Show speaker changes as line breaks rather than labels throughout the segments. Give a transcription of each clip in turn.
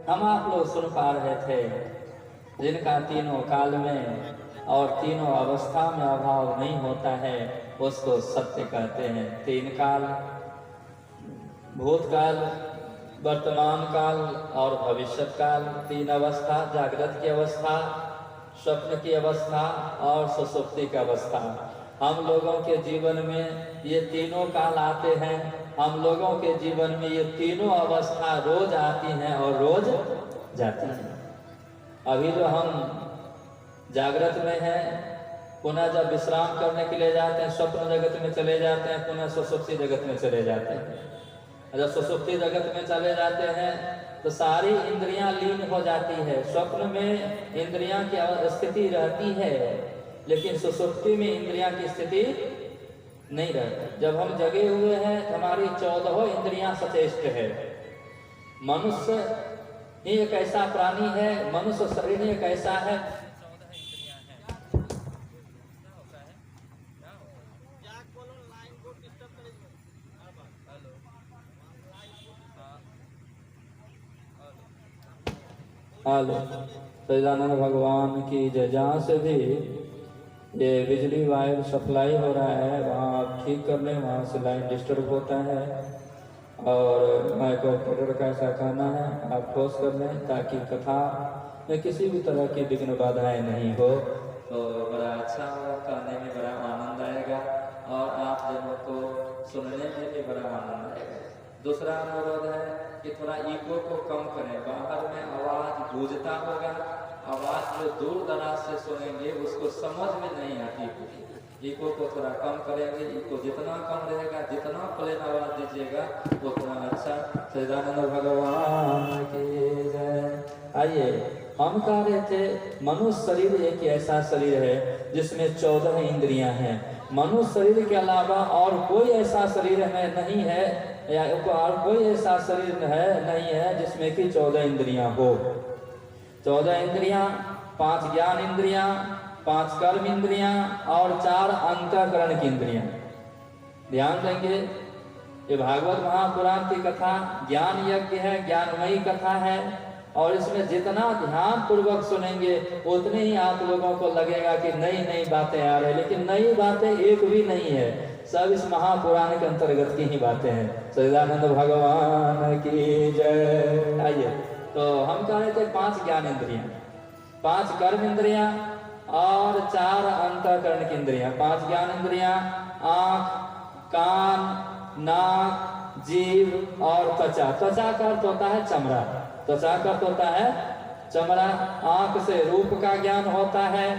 हम आप लोग सुन पा रहे थे, जिनका तीनों काल में और तीनों अवस्था में अभाव नहीं होता है, उसको सत्य कहते हैं। तीन काल, भूतकाल, वर्तमान काल और भविष्य काल, तीन अवस्था, जागृत की अवस्था, स्वप्न की अवस्था और सुषुप्ति की अवस्था। हम लोगों के जीवन में ये तीनों काल आते हैं। हम लोगों के जीवन में ये तीनों अवस्था रोज आती हैं और रोज जाती हैं। अभी जो हम जागृत में हैं, पुनः जब विश्राम करने के लिए जाते हैं, स्वप्न जगत में चले जाते हैं, पुनः सुषुप्ति जगत में चले जाते हैं। जब सुषुप्ति जगत में चले जाते हैं तो सारी इंद्रियां लीन हो जाती है। स्वप्न में इंद्रियां की स्थिति रहती है, लेकिन सुषुप्ति में इंद्रियां की स्थिति नहीं रहती। जब हम जगे हुए हैं, हमारी 14 इंद्रियां सचेष्ट है। मनुष्य ही एक ऐसा प्राणी है, मनुष्य शरीर ही एक ऐसा है, हालो सच्चिदानंद भगवान की जय। जहाँ से भी ये बिजली वायर सप्लाई हो रहा है, वहाँ आप ठीक कर लें, वहाँ से लाइन डिस्टर्ब होता है। और माइक ऑपरेटर का ऐसा कहना है, आप ठोस कर लें ताकि कथा में किसी भी तरह की विघ्न बाधाएं नहीं हो। तो बड़ा अच्छा होगा, कहने में बड़ा आनंद आएगा और आप जनों को सुनने में भी बड़ा आनंद आएगा। दूसरा अनुरोध है कि थोड़ा ईको को कम करें। बाहर में आवाज गूंजता होगा, आवाज जो दूर दराज से सुनेंगे उसको समझ में नहीं आती। ईको को थोड़ा कम करेंगे। ईको जितना कम रहेगा, जितना प्लेन आवाज दीजिएगा उतना अच्छा। सच्चिदानंद भगवान की जय। आइए, हम कह रहे थे मनुष्य शरीर एक ऐसा शरीर है जिसमें 14 इंद्रियां हैं। मनुष्य शरीर के अलावा और कोई ऐसा शरीर में नहीं है, या और कोई ऐसा शरीर नहीं है जिसमें कि 14 इंद्रियां हो। 14 इंद्रियां, 5 ज्ञान इंद्रियां, 5 कर्म इंद्रियां और 4 अंतःकरण की इंद्रियां। ध्यान देंगे, ये भागवत महापुराण की कथा ज्ञान यज्ञ है, ज्ञानमयी कथा है। और इसमें जितना ध्यान पूर्वक सुनेंगे उतने ही आप लोगों को लगेगा कि नई नई बातें आ रही, लेकिन नई बातें एक भी नहीं है, सब इस महापुराण के अंतर्गत की ही बातें हैं। सच्चिदानंद भगवान की जय। आइए, तो हम कह रहे थे 5 ज्ञान इंद्रियां, 5 कर्म इंद्रियां और 4 अंतःकरण की इंद्रियां। 5 ज्ञान इंद्रियां, आंख, कान, नाक, जीव और त्वचा। त्वचा का अर्थ होता है चमड़ा। त्वचा का अर्थ होता है चमड़ा। आंख से रूप का ज्ञान होता है,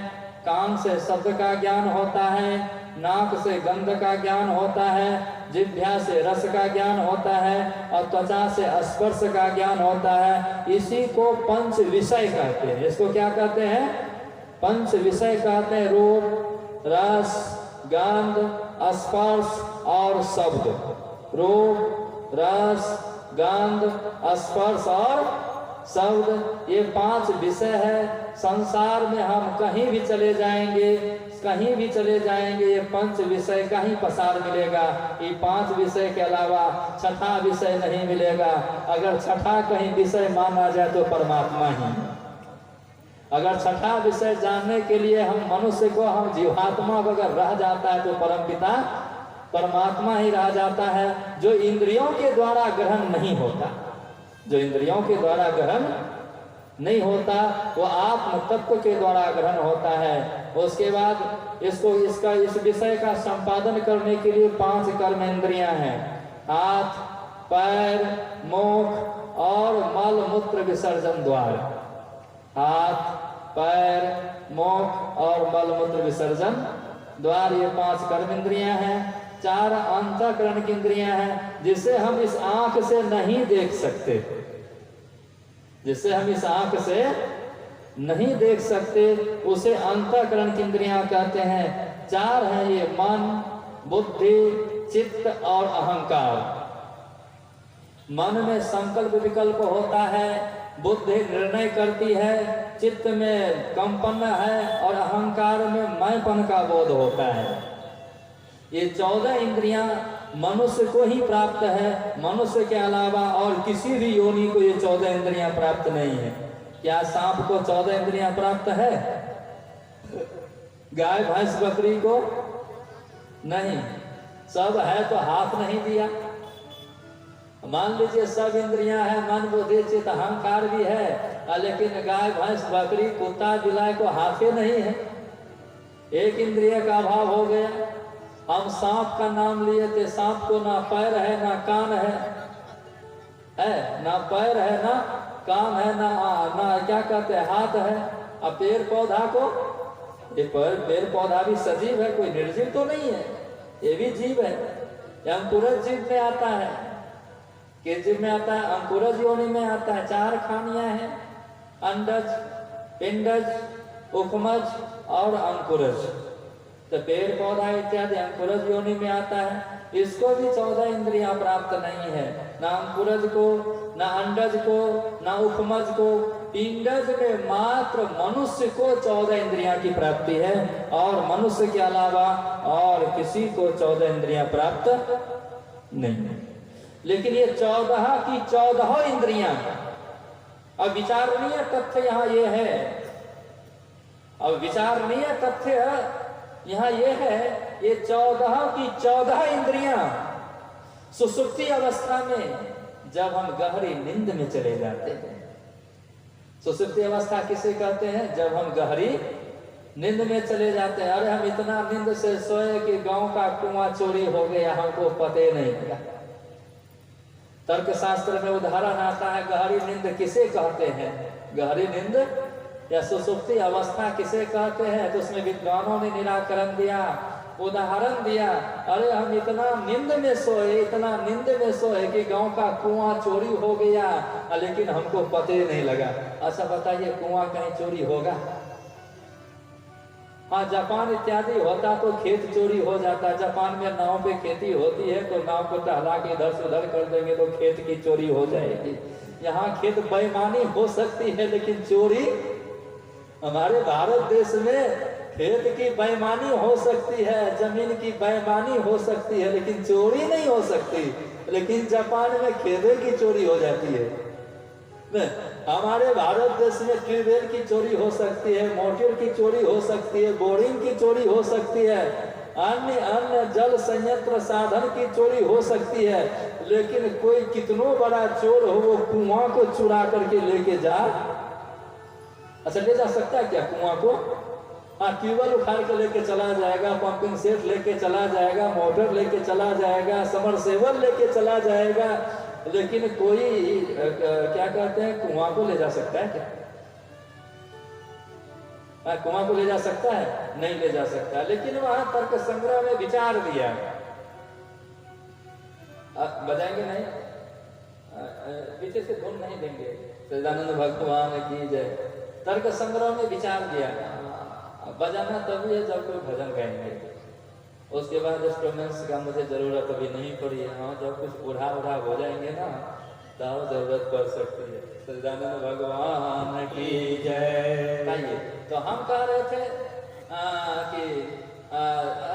कान से शब्द का ज्ञान होता है, नाक से गंध का ज्ञान होता है, जिह्वा से रस का ज्ञान होता है और त्वचा से स्पर्श का ज्ञान होता है। इसी को पंच विषय कहते हैं। इसको क्या कहते हैं? पंच विषय कहते हैं। रूप, रस, गंध, स्पर्श और शब्द। रूप, रस, गंध, स्पर्श और शब्द, ये 5 विषय है। संसार में हम कहीं भी चले जाएंगे, कहीं भी चले जाएंगे, ये 5 विषय का ही पसार मिलेगा। ये 5 विषय के अलावा छठा विषय नहीं मिलेगा। अगर छठा कहीं विषय माना जाए तो परमात्मा ही। अगर छठा विषय जानने के लिए हम मनुष्य को, हम जीवात्मा अगर रह जाता है तो परमपिता परमात्मा ही रह जाता है, जो इंद्रियों के द्वारा ग्रहण नहीं होता। जो इंद्रियों के द्वारा ग्रहण नहीं होता वो आत्म तत्व के द्वारा ग्रहण होता है। उसके बाद इस विषय का संपादन करने के लिए 5 कर्म इंद्रियां हैं। हाथ, पैर, मुख और मल मूत्र विसर्जन द्वार। हाथ, पैर, मुख और मल मूत्र विसर्जन द्वार, ये 5 कर्म इंद्रियां हैं। 4 अंतःकरण की इंद्रियां हैं, जिसे हम इस आंख से नहीं देख सकते, जिसे हम इस आंख से नहीं देख सकते, उसे अंतःकरण की इंद्रियां कहते हैं। 4 हैं ये, मन, बुद्धि, चित्त और अहंकार। मन में संकल्प विकल्प होता है, बुद्धि निर्णय करती है, चित्त में कंपन है और अहंकार में मैंपन का बोध होता है। ये 14 इंद्रियां मनुष्य को ही प्राप्त है, मनुष्य के अलावा और किसी भी योनि को ये 14 इंद्रियां प्राप्त नहीं है। क्या सांप को 14 इंद्रियां प्राप्त है? गाय भैंस बकरी को नहीं। सब है तो हाथ नहीं दिया। मान लीजिए सब इंद्रियां हैं, मन बुद्धि चित्त अहंकार भी है, लेकिन गाय भैंस बकरी कुत्ता बिलाई को हाथे नहीं है, एक इंद्रिय का अभाव हो गया। हम सांप का नाम लिए थे, सांप को ना पैर है ना कान है ना पैर है ना कान है ना क्या कहते हैं हाथ है। अब पेड़ पौधा को, ये पेड़ पौधा भी सजीव है, कोई निर्जीव तो नहीं है, ये भी जीव है। ये अंकुरज जीव में आता है, किस जीव में आता है? अंकुरज योनि में आता है। 4 खानियां हैं, अंडज, पिंडज, उपमज और अंकुरज। तो पेड़ पौधा इत्यादि अंकुरज योनि में आता है। इसको भी 14 इंद्रियां प्राप्त नहीं है, ना अंकुरज को, ना अंडज को, ना उपमज को। पिंडज में मात्र मनुष्य को 14 इंद्रियां की प्राप्ति है, और मनुष्य के अलावा और किसी को 14 इंद्रियां प्राप्त नहीं। लेकिन ये 14 की 14 इंद्रियां, अब विचारणीय तथ्य यहाँ ये है, अब विचारणीय तथ्य यहाँ ये है, ये 14 की 14 इंद्रियां सुसुप्ति अवस्था में जब हम गहरी नींद में चले जाते हैं। सुसुप्ति अवस्था किसे कहते हैं? जब हम गहरी नींद में चले जाते हैं। अरे हम इतना नींद से सोए कि गांव का कुआं चोरी हो गया, हमको पता ही नहीं लगा। तर्क शास्त्र में उदाहरण आता है, गहरी नींद किसे कहते हैं? गहरी नींद या सुसुप्ति अवस्था किसे कहते हैं? तो उसमें विद्वानों ने निराकरण दिया, उदाहरण दिया। अरे हम इतना नींद में सोए, इतना नींद में सोए कि गांव का कुआं चोरी हो गया, लेकिन हमको पता ही नहीं लगा। अच्छा बताइए, कुआं कहीं चोरी होगा? हाँ, जापान इत्यादि होता तो खेत चोरी हो जाता। जापान में नाव पे खेती होती है तो नाव को टहला के इधर से उधर कर देंगे तो खेत की चोरी हो जाएगी। यहाँ खेत बेईमानी हो सकती है, लेकिन चोरी, हमारे भारत देश में खेत की बेईमानी हो सकती है, जमीन की बेईमानी हो सकती है, लेकिन चोरी नहीं हो सकती। लेकिन जापान में खेतों की चोरी हो जाती है। हमारे भारत देश में ट्यूबवेल की चोरी हो सकती है, मोटर की चोरी हो सकती है, बोरिंग की चोरी हो सकती है, अन्य अन्य जल संयंत्र साधन की चोरी हो सकती है। लेकिन कोई कितनो बड़ा चोर हो, वो कुआं को चुरा करके लेके जा, अच्छा ले जा सकता है क्या कुआं को? हाँ, ट्यूबवेल उखाड़ के लेके चला जाएगा, पंपिंग सेट लेके चला जाएगा, मोटर लेके चला जाएगा, समरसेबल लेके चला जाएगा, लेकिन कोई क्या कहते हैं, कुआं को ले जा सकता है क्या? कुआं को ले जा सकता है? नहीं ले जा सकता। लेकिन वहां तर्क संग्रह में विचार दिया, बजाएंगे नहीं, पीछे से धुन नहीं देंगे। सच्चिदानंद भगवान की जय। तर्क संग्रह में विचार दिया, बजाना तभी है जब कोई भजन गाएंगे, उसके बाद इंस्ट्रूमेंट्स का मुझे जरूरत अभी नहीं पड़ी है। हाँ, जब कुछ बूढ़ा हो जाएंगे ना तब जरूरत पड़ सकती है। सच्चिदानंद भगवान की जय। आइए, तो हम कह रहे थे कि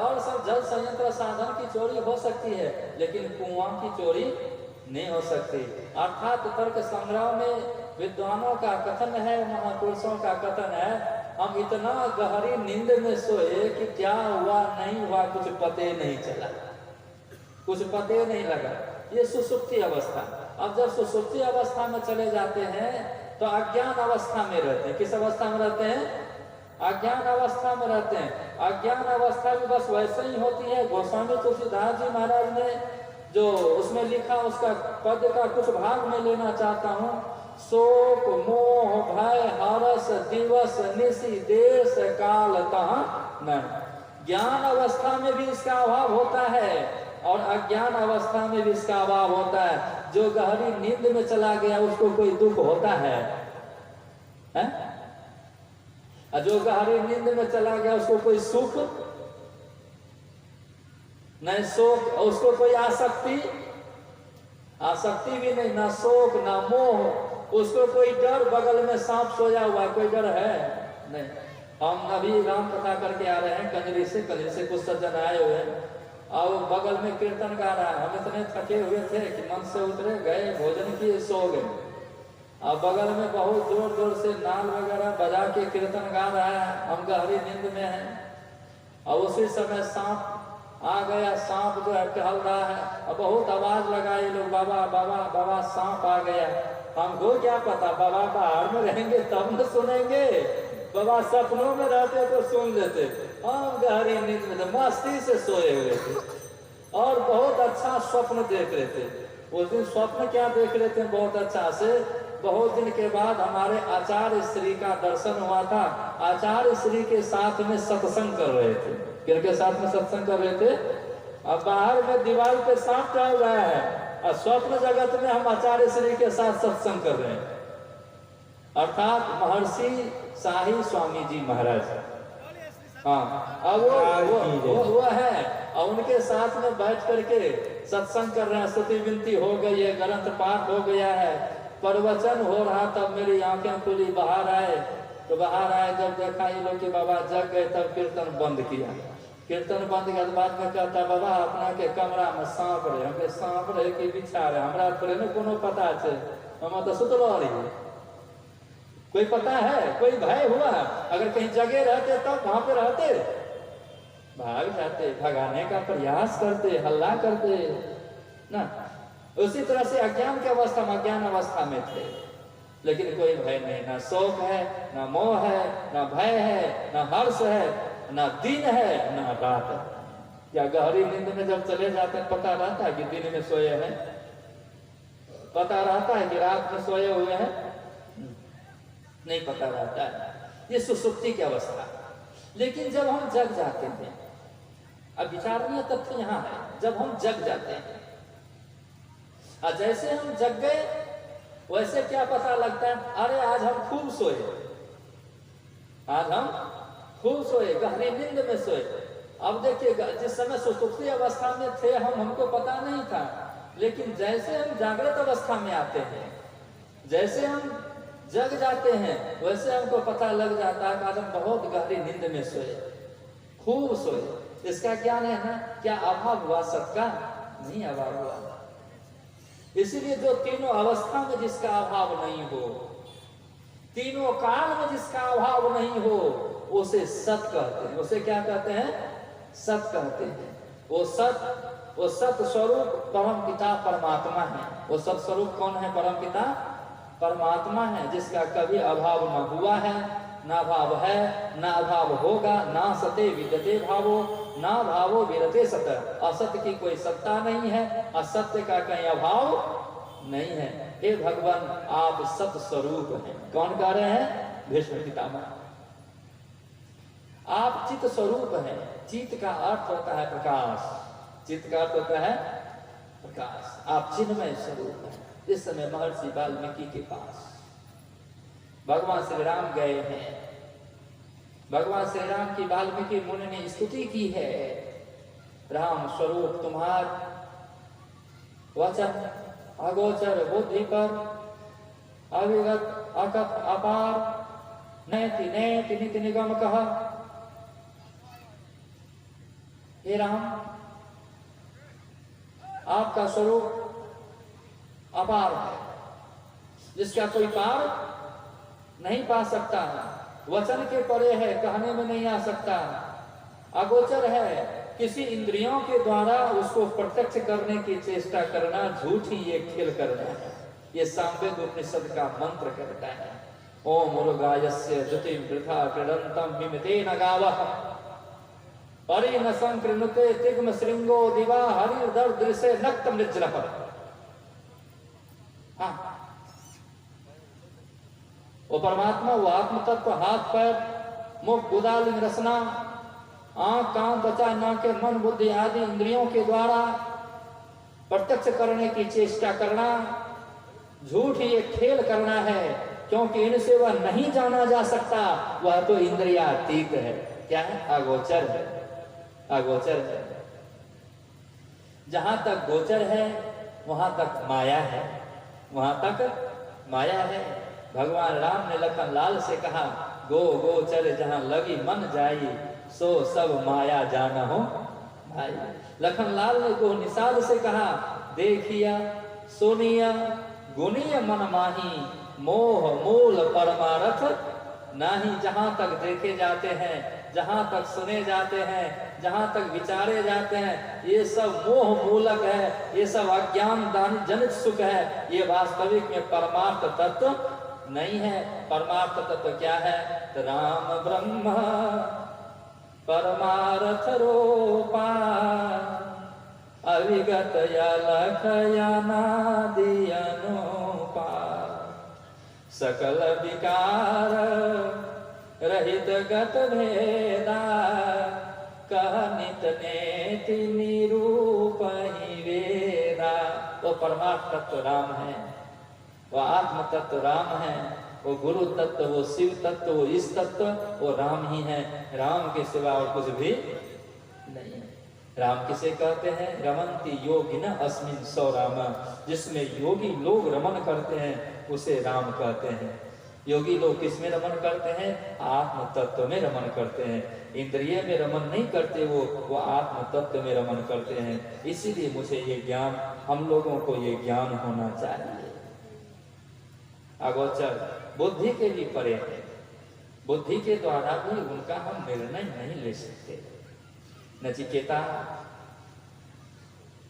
और सब जल संयंत्र साधन की चोरी हो सकती है, लेकिन कुआं की चोरी नहीं हो सकती। अर्थात तर्क संग्रह में विद्वानों का कथन है, महापुरुषों का कथन है, हम इतना गहरी नींद में सोए कि क्या हुआ नहीं हुआ कुछ पते नहीं चला, कुछ पते नहीं लगा। ये सुसुप्ति अवस्था। अब जब सुसुप्ति अवस्था में चले जाते हैं तो अज्ञान अवस्था में रहते हैं। किस अवस्था में रहते हैं? अज्ञान अवस्था में रहते हैं। अज्ञान अवस्था भी बस वैसे ही होती है। गोस्वामी तुलसीदास जी महाराज ने जो उसमें लिखा, उसका पद का कुछ भाग में लेना चाहता हूँ। शोक मोह भय हरस दिवस निशि देश काल तहाँ न। ज्ञान अवस्था में भी इसका अभाव होता है और अज्ञान अवस्था में भी इसका अभाव होता है। जो गहरी नींद में चला गया उसको कोई दुख होता है? जो गहरी नींद में चला गया उसको कोई सुख नहीं, शोक, उसको कोई आसक्ति, आसक्ति भी नहीं, ना शोक ना मोह, उसको कोई डर, बगल में सांप सोया हुआ कोई डर है? नहीं। हम अभी राम कथा करके आ रहे हैं कंजरी से कुछ सज्जन आए हुए हैं, और बगल में कीर्तन गा रहा है। हम इतने थके हुए थे कि मन से उतरे, गए, भोजन किए, सो गए। और बगल में बहुत जोर जोर से नाल वगैरह बजा के कीर्तन गा रहा है, हम गहरी नींद में हैं। और उसी समय सांप आ गया। सांप जो है टहल रहा है और बहुत आवाज लगाए लोग, बाबा बाबा बाबा सांप आ गया। हमको क्या पता, बाबा बाहर में रहेंगे तब न सुनेंगे, बाबा सपनों में रहते तो सुन लेते। हम गहरी नींद में मस्ती से सोए हुए थे और बहुत अच्छा स्वप्न देख रहे थे। उस दिन स्वप्न क्या देख रहे थे बहुत अच्छा से, बहुत दिन के बाद हमारे आचार्य श्री का दर्शन हुआ था। आचार्य श्री के साथ में सत्संग कर रहे थे। किनके साथ में सत्संग कर रहे थे? अब बाहर में दीवार पे सांप टहल रहा है और स्वप्न जगत में हम आचार्य श्री के साथ सत्संग कर रहे हैं, अर्थात महर्षि शाही स्वामी जी महाराज। हाँ, अब वो है और उनके साथ में बैठ करके सत्संग कर रहे हैं। स्तुति विनती हो गई है, ग्रंथ पाठ हो गया है, प्रवचन हो रहा। तब मेरी आंखें खुली, बाहर आए। तो बाहर आए, जब देखा ये लोग कि बाबा जग गए, तब कीर्तन बंद किया। कीर्तन बंद किया तो बाद में कहता, बाबा अपना के कमरा में सांप रहे। हम सांप रहे कि बिछा रहे, हमरा थोड़े न कोनो पता है, हम तो सुतलो रही, कोई पता है, कोई भय हुआ? अगर कहीं जगह रहते तब वहां पे रहते, भाग जाते, भगाने का प्रयास करते, हल्ला करते ना। उसी तरह से अज्ञान की अवस्था में, अज्ञान अवस्था में थे, लेकिन कोई भय नहीं, ना शोक है, ना मोह है, ना भय है, ना हर्ष है, ना दिन है, ना रात है। या गहरी नींद में जब चले जाते हैं, पता रहता है कि दिन में सोए हैं? पता रहता है कि रात में सोए हुए हैं? नहीं पता रहता है। ये सुसुप्ति की अवस्था। लेकिन जब हम जग जाते हैं, अब विचारणीय तथ्य यहाँ है, जब हम जग जाते हैं और जैसे हम जग गए वैसे क्या पता लगता है, अरे आज हम खूब सोए, आज हम खूब सोए, गहरी नींद में सोए। अब देखिए, जिस समय सुसुप्ति अवस्था में थे हमको पता नहीं था, लेकिन जैसे हम जागृत अवस्था में आते हैं, जैसे हम जग जाते हैं, वैसे हमको पता लग जाता है कि आज हम बहुत गहरी नींद में सोए, खूब सोए। इसका ज्ञान है ना, क्या अभाव हुआ? सबका नहीं अभाव हुआ। इसीलिए जो तीनों अवस्था में जिसका अभाव नहीं हो, तीनों काल में जिसका अभाव नहीं हो, उसे सत कहते हैं। उसे क्या कहते हैं? सत कहते हैं। वो सत स्वरूप परम पिता परमात्मा है। वो सत स्वरूप कौन है? परम पिता परमात्मा है, जिसका कभी अभाव न हुआ है, ना अभाव है, ना अभाव होगा। ना सते विद्यते भावो, ना भावो विरते सत। असत्य की कोई सत्ता नहीं है, असत्य का कहीं अभाव नहीं है। हे भगवान, आप सत स्वरूप हैं। कौन कह रहे हैं? भीष्म पितामह। आप चित स्वरूप हैं। चित का अर्थ होता है प्रकाश। चित का अर्थ होता है प्रकाश। आप चिन्मय स्वरूप हैं। इस समय महर्षि वाल्मीकि के पास भगवान श्री राम गए हैं। भगवान श्री राम की वाल्मीकि मुनि ने स्तुति की है। राम स्वरूप तुम्हार वचन अगोचर बुद्धि पर अविगत अकथ अपार नैति नैति निति निगम कहा। हे राम, आपका स्वरूप अपार है, जिसका कोई पार नहीं पा सकता। वचन के परे है, कहने में नहीं आ सकता। अगोचर है, किसी इंद्रियों के द्वारा उसको प्रत्यक्ष करने की चेष्टा करना झूठी ये खेल करना है। ये सामवेद उपनिषद का मंत्र कहता है, ओम मुरुगायस्य ज्योतिं वृथा क्रीडन्तम मिमितेन गावः परिन संकृणुते तिग्म श्रृंगो दिवा हरिर्दर दृश्य नक्त मृज्रह। वो परमात्मा, वो आत्म तत्व, हाथ पैर मुख गुदालिंग रसना, आंख कान त्वचा नाक मन बुद्धि आदि इंद्रियों के द्वारा प्रत्यक्ष करने की चेष्टा करना झूठ ये खेल करना है, क्योंकि इनसे वह नहीं जाना जा सकता। वह तो इंद्रियातीत है। क्या है? अगोचर है। अगोचर है। जहां तक गोचर है वहां तक माया है, वहां तक माया है। भगवान राम ने लखन लाल से कहा, गो गोचर जहां लगी मन जाई, सो सब माया जाना हो भाई लखनलाल ने को निषाद से कहा, देखिया सुनिया गुनिय मन माही, मोह मूल परमारथ नाही। जहां तक देखे जाते हैं, जहां तक सुने जाते हैं, जहां तक विचारे जाते हैं, ये सब मोह मूलक है, ये सब अज्ञान जनित सुख है, ये वास्तविक में परमार्थ तत्व नहीं है। परमार्थ तत्व क्या है? तो राम ब्रह्म परमार्थ रूपा, अविगत अलख अनादि अनुपा, सकल विकार रहित गत भेदा, कह नित नेति निरूप ही वेदा। वो परमार्थ तत्व राम है, वो आत्म तत्व राम है, वो गुरु तत्व, वो शिव तत्व, वो इस तत्व, वो राम ही है। राम के सिवा और कुछ भी नहीं है। राम किसे कहते हैं? रमन्ति योगिन अस्मिन् सौ राम, जिसमें योगी लोग रमन करते हैं उसे राम कहते हैं। योगी लोग किस में रमन करते हैं? आत्म तत्व में रमन करते हैं। इंद्रिय में रमन नहीं करते, वो आत्म तत्व में रमन करते हैं। इसीलिए मुझे ये ज्ञान, हम लोगों को ये ज्ञान होना चाहिए। अगोचर बुद्धि के भी परे है, बुद्धि के द्वारा भी उनका हम निर्णय नहीं ले सकते। नचिकेता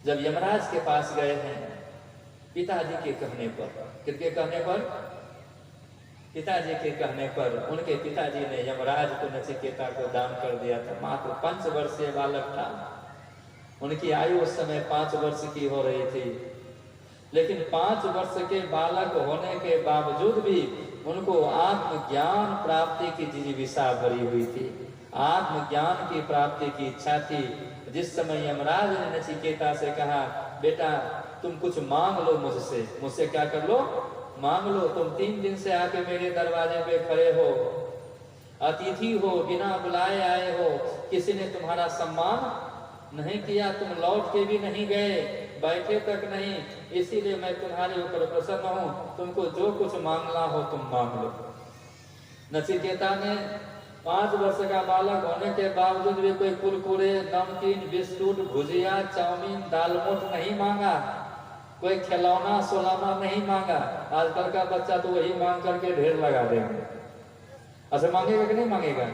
जब यमराज के पास गए हैं पिताजी के कहने पर, किसके कहने पर? पिताजी के कहने पर, उनके पिताजी ने यमराज को नचिकेता को दान कर दिया था। मात्र 5 वर्षीय बालक था, उनकी आयु उस समय 5 वर्ष की हो रही थी। लेकिन 5 वर्ष के बालक होने के बावजूद भी उनको आत्मज्ञान प्राप्ति की जिज्ञासा भरी हुई थी, आत्मज्ञान की प्राप्ति की इच्छा थी। जिस समय यमराज ने नचिकेता से कहा, बेटा तुम कुछ मांग लो मुझसे, मुझसे क्या कर लो? मांग लो। तुम 3 दिन से आके मेरे दरवाजे पे खड़े हो, अतिथि हो, बिना बुलाए आए हो, किसी ने तुम्हारा सम्मान नहीं किया, तुम लौट के भी नहीं गए, बैठे तक नहीं, इसीलिए मैं तुम्हारे ऊपर प्रसन्न हूं। तुमको जो कुछ मांगना हो तुम मांग लो। नचिकेता ने 5 वर्ष का बालक होने के बावजूद भी कोई कुरकुरे, नमकीन, बिस्कुट, भुजिया, चाउमीन, दाल मोठ नहीं मांगा, कोई खिलौना सोलौना नहीं मांगा। आजकल का बच्चा तो वही मांग करके ढेर लगा देंगे। ऐसे मांगेगा कि नहीं मांगेगा?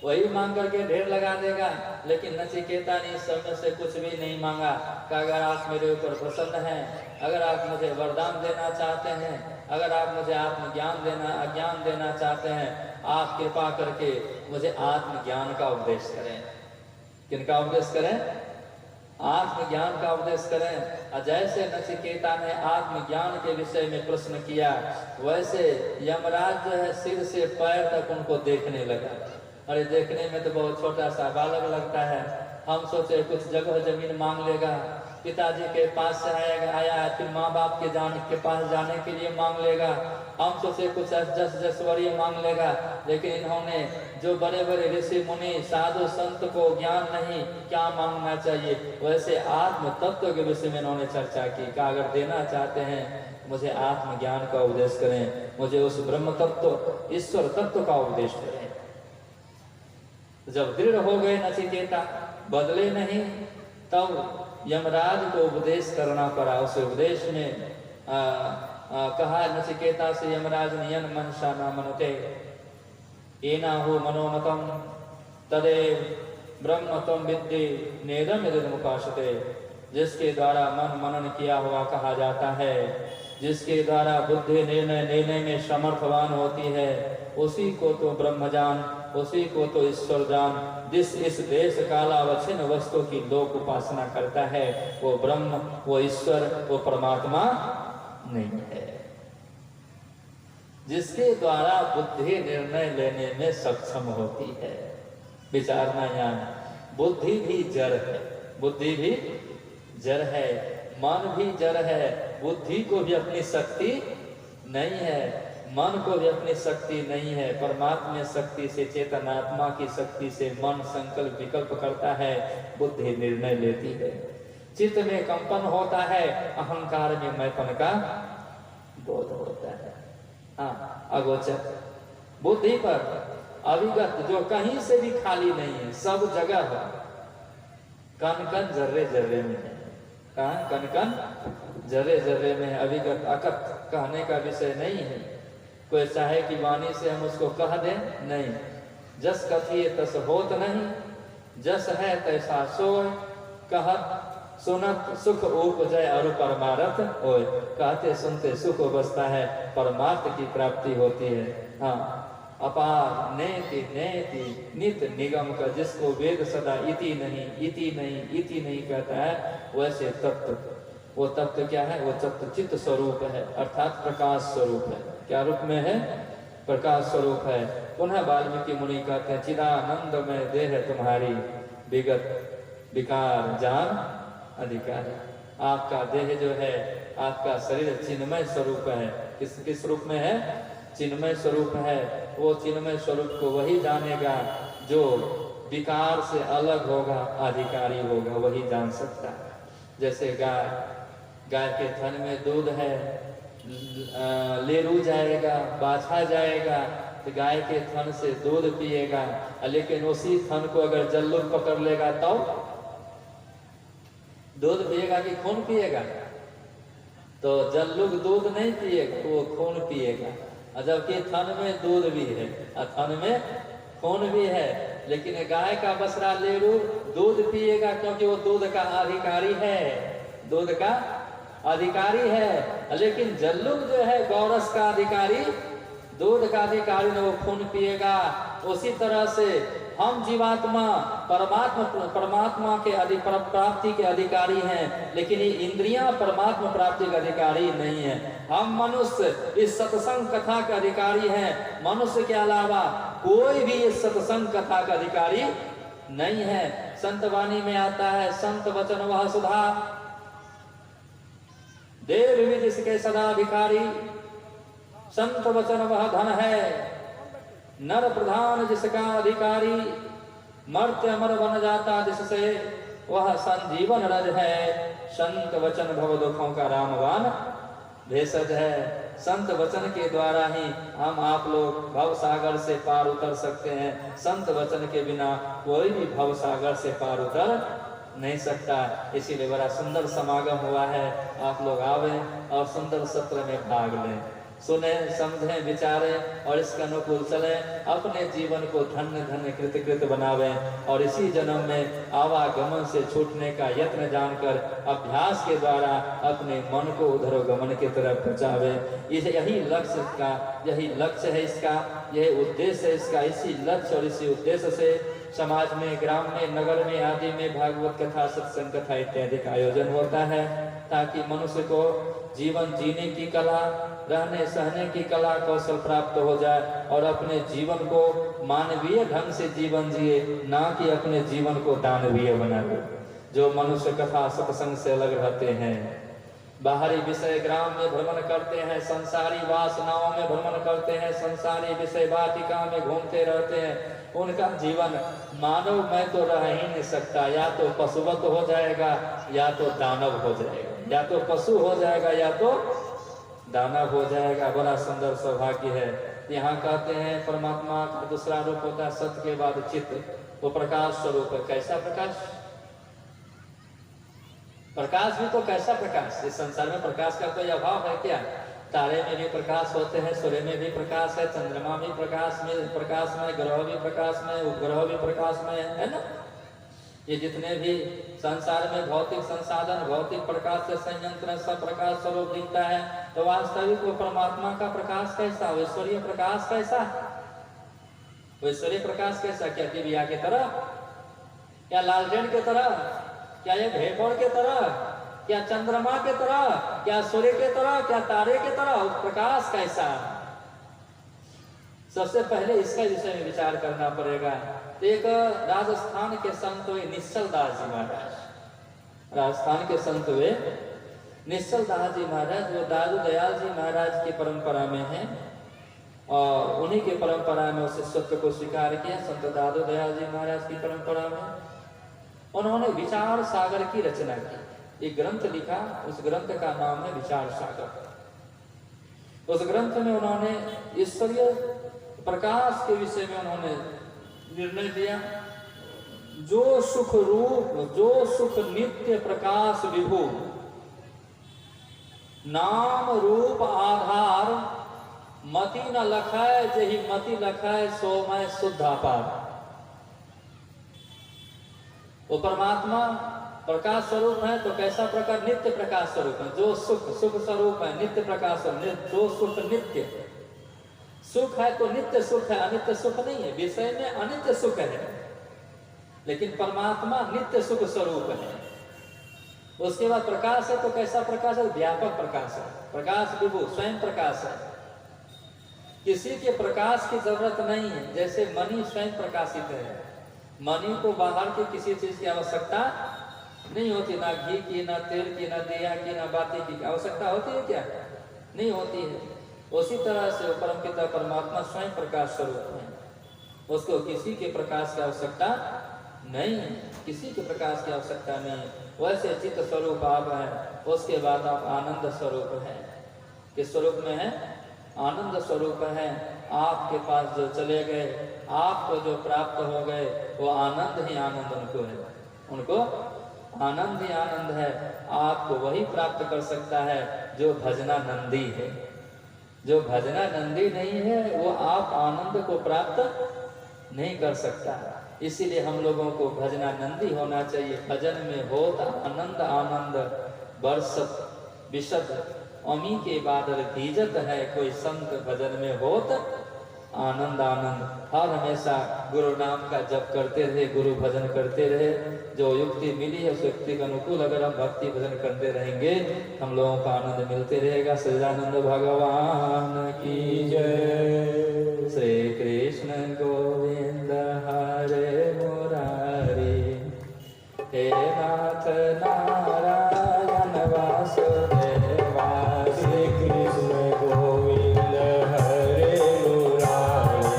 वही मांग करके ढेर लगा देगा। लेकिन नचिकेता ने इस समय से कुछ भी नहीं मांगा कि अगर आप मेरे ऊपर प्रसन्न हैं, अगर आप मुझे वरदान देना चाहते हैं, अगर आप मुझे आत्मज्ञान अज्ञान देना चाहते हैं, आप कृपा करके मुझे आत्मज्ञान का उपदेश करें। किनका उपदेश करें? आत्मज्ञान का उपदेश करें। जैसे नचिकेता ने आत्मज्ञान के विषय में प्रश्न किया, वैसे यमराज जो है सिर से पैर तक उनको देखने लगा। अरे देखने में तो बहुत छोटा सा बालक लगता है। हम सोचे कुछ जगह जमीन मांग लेगा, पिताजी के पास से आया है, फिर माँ बाप के पास जाने के लिए मांग लेगा। हम सोचे कुछ जसवरीय मांग लेगा, लेकिन इन्होंने जो बड़े बड़े ऋषि मुनि साधु संत को ज्ञान नहीं क्या मांगना चाहिए, वैसे आत्म तत्व के विषय में इन्होंने चर्चा की। कि अगर देना चाहते हैं मुझे आत्मज्ञान का उपदेश करें, मुझे उस ब्रह्म तत्व ईश्वर तत्व का उपदेश करें। जब दृढ़ हो गए नचिकेता, बदले नहीं, तब यमराज को उपदेश करना पड़ा। उस उपदेश में कहा नचिकेता से यमराज ने, यन मनसा न मनुते एना हो मनोमतम तदेव ब्रह्मत्वं विद्धि नेदम यदमुपासते। जिसके द्वारा मन मनन किया हुआ कहा जाता है, जिसके द्वारा बुद्धि निर्णय लेने में समर्थवान होती है, उसी को तो ब्रह्मजान, उसी को तो ईश्वर जान। जिस इस देश कालावच्छिन्न वस्तु की लोक उपासना करता है, वो ब्रह्म, वो ईश्वर, वो परमात्मा नहीं है। जिसके द्वारा बुद्धि निर्णय लेने में सक्षम होती है। विचारना ज्ञान, बुद्धि भी जड़ है, बुद्धि भी जड़ है, मन भी जड़ है। बुद्धि को भी अपनी शक्ति नहीं है, मन को भी अपनी शक्ति नहीं है। परमात्मा शक्ति से, चेतनात्मा की शक्ति से मन संकल्प विकल्प करता है, बुद्धि निर्णय लेती है। चित्त में कंपन होता है, अहंकार में मैपन का बोध होता है। हाँ, अगोचर बुद्धि पर अविगत, जो कहीं से भी खाली नहीं है, सब जगह है, कण कण जर्रे जर्रे में है। कहाँ? कण कण जर्रे जर्रे में है, अविगत अकत कहने का विषय नहीं है। कोई चाहे कि वाणी से हम उसको कह दें, नहीं। जस कथिए तस होत नहीं, जस है तैसा सोय, कहत सुनत सुख उपजय और परमारथ होय। कहते सुनते सुख बसता है, परमार्थ की प्राप्ति होती है। हाँ, अपार नेति नेति नित निगम का, जिसको वेद सदा इति नहीं इति नहीं इति नहीं कहता है, वैसे तत्व, वो तत्व क्या है? वो तत्व चित्त स्वरूप है, अर्थात प्रकाश स्वरूप है। क्या रूप में है? प्रकाश स्वरूप है। पुनः वाल्मीकि मुनि कहते हैं, चिदानंद में देह तुम्हारी, विगत विकार जान अधिकारी। आपका देह जो है, आपका शरीर चिन्मय स्वरूप है। किस रूप में है? चिन्मय स्वरूप है। वो चिन्मय स्वरूप को वही जानेगा जो विकार से अलग होगा, अधिकारी होगा, वही जान सकता है। जैसे गाय के थन में दूध है, लेरू जाएगा, बाछा जाएगा, तो गाय के थन से दूध पिएगा, लेकिन उसी थन को अगर जल्लुक पकड़ लेगा तो दूध पिएगा कि खून पिएगा? तो जल्लुक दूध नहीं पिएगा, वो खून पिएगा। जबकि थन में दूध भी है और थन में खून भी है, लेकिन गाय का बछड़ा लेरू दूध पिएगा, क्योंकि वो दूध का अधिकारी है, दूध का अधिकारी है। लेकिन जल्लुक जो है गौरस का अधिकारी, दूध का अधिकारी ने वो खून पिएगा। उसी तरह से हम जीवात्मा परमात्मा के प्राप्ति के अधिकारी हैं, लेकिन ये इंद्रियां परमात्मा प्राप्ति के अधिकारी नहीं है। हम मनुष्य इस सत्संग कथा के अधिकारी हैं। मनुष्य के अलावा कोई भी इस सत्संग कथा का अधिकारी नहीं है। संत वाणी में आता है, संत वचन वह सुधा, देव विविध इसके सदा भिखारी। संत वचन वह धन है, नर प्रधान जिसका अधिकारी। मर्त्य अमर बन जाता जिससे, वह संजीवन रज है। संत वचन भव दुखों का रामवान भेषज है। संत वचन के द्वारा ही हम आप लोग भव सागर से पार उतर सकते हैं। संत वचन के बिना कोई भी भव सागर से पार उतर नहीं सकता। इसीलिए बड़ा सुंदर समागम हुआ है। आप लोग आवे और सुंदर सत्र में भाग लें, सुने, समझें, विचारें और इसके अनुकूल चलें। अपने जीवन को धन्य धन्य कृत बनावें और इसी जन्म में आवागमन से छूटने का यत्न जानकर अभ्यास के द्वारा अपने मन को उधरोगमन की तरफ पहुँचावें। यही लक्ष्य का, यही लक्ष्य है इसका, यही उद्देश्य है इसका। इसी लक्ष्य और इसी उद्देश्य से समाज में, ग्राम में, नगर में आदि में भागवत कथा, सत्संग कथा इत्यादि का आयोजन होता है, ताकि मनुष्य को जीवन जीने की कला, रहने सहने की कला कौशल प्राप्त हो जाए और अपने जीवन को मानवीय ढंग से जीवन जिए, ना कि अपने जीवन को दानवीय बना ले। जो मनुष्य कथा सत्संग से अलग रहते हैं, बाहरी विषय ग्राम में भ्रमण करते हैं, संसारी वासनाओं में भ्रमण करते हैं, संसारी विषय वाटिका में घूमते रहते हैं, उनका जीवन मानव में तो रह ही नहीं सकता। या तो पशुवत हो जाएगा या तो दानव हो जाएगा, या तो पशु हो जाएगा या तो दानव हो जाएगा। बड़ा सुंदर सौभाग्य है। यहाँ कहते हैं परमात्मा का दूसरा रूप होता है सत्य के बाद चित्त, वो प्रकाश स्वरूप है। कैसा प्रकाश? प्रकाश भी तो कैसा प्रकाश? इस संसार में प्रकाश का कोई अभाव है क्या? तारे में भी प्रकाश होते हैं, सूर्य में भी प्रकाश है, चंद्रमा भी प्रकाश में, ग्रह भी प्रकाश में, उपग्रह भी प्रकाश में, है ना। ये जितने भी संसार में भौतिक संसाधन, भौतिक प्रकाश से संयंत्र सब प्रकाश स्वरूप दिखता है, तो वास्तविक वो परमात्मा का प्रकाश कैसा? ईश्वरीय प्रकाश कैसा? ईश्वरीय प्रकाश कैसा? क्या दिव्या की तरह? क्या लालटेन की तरह? क्या ये भेपर के तरह? क्या चंद्रमा के तरह? क्या सूर्य के तरह? क्या तारे के तरह? प्रकाश कैसा? सबसे पहले इसका विषय में विचार करना पड़ेगा। एक राजस्थान के संत हुए निश्चल दास जी महाराज, राजस्थान के संत हुए निश्चल दास जी महाराज, वो दादू दयाल जी महाराज की परंपरा में है और उन्हीं के परंपरा में उस सत्य को स्वीकार किया। संत दादू दयाल जी महाराज की परंपरा में उन्होंने विचार सागर की रचना की, एक ग्रंथ लिखा। उस ग्रंथ का नाम है विचार सागर। उस ग्रंथ में उन्होंने ईश्वरीय प्रकाश के विषय में उन्होंने निर्णय दिया। जो सुख रूप, जो सुख नित्य प्रकाश विभु, नाम रूप आधार, मति न लखाए जही मति लखाए सो मैं शुद्ध अपार। वो परमात्मा प्रकाश स्वरूप है, तो कैसा प्रकार? नित्य प्रकाश स्वरूप है। जो सुख सुख स्वरूप है, नित्य प्रकाश स्वरूप, जो सुख नित्य सुख है तो नित्य सुख है, अनित्य सुख नहीं है। विषय में अनित्य सुख है, लेकिन परमात्मा नित्य सुख स्वरूप है। उसके बाद प्रकाश है, तो कैसा प्रकाश है? व्यापक प्रकाश है, प्रकाश विभु, स्वयं प्रकाश है। किसी के प्रकाश की जरूरत नहीं है। जैसे मणि स्वयं प्रकाशित है, मणि को बाहर की किसी चीज की आवश्यकता नहीं होती, ना घी की, ना तेल की, ना दिया की, ना बाती की आवश्यकता होती है क्या? नहीं होती है। उसी तरह से परम पिता परमात्मा स्वयं प्रकाश स्वरूप है, उसको किसी के प्रकाश की आवश्यकता नहीं है, किसी के प्रकाश की आवश्यकता नहीं है। वैसे चित्त स्वरूप आप हैं, उसके बाद आप आनंद स्वरूप हैं। किस स्वरूप में है? आनंद स्वरूप है। आपके पास जो चले गए, आपको जो प्राप्त हो गए, वो आनंद ही आनंद उनको है, उनको आनंद ही आनंद है। आपको वही प्राप्त कर सकता है जो भजनानंदी है। जो भजनानंदी नहीं है, वो आप आनंद को प्राप्त नहीं कर सकता। इसीलिए हम लोगों को भजनानंदी होना चाहिए। भजन में होत आनंद आनंद, बरसत विशद अमी के बादल भीजत है, कोई संत भजन में होत आनंद आनंद। हर हमेशा गुरु नाम का जप करते रहे, गुरु भजन करते रहे। जो युक्ति मिली है उस युक्ति के अनुकूल अगर हम भक्ति भजन करते रहेंगे, हम लोगों को आनंद मिलते रहेगा। सच्चिदानंद भगवान की जय। श्री कृष्ण गोविंद हरे मुरारी, हे नाथ नारायण वासुदेवा। श्री कृष्ण गोविंद हरे मुरारी,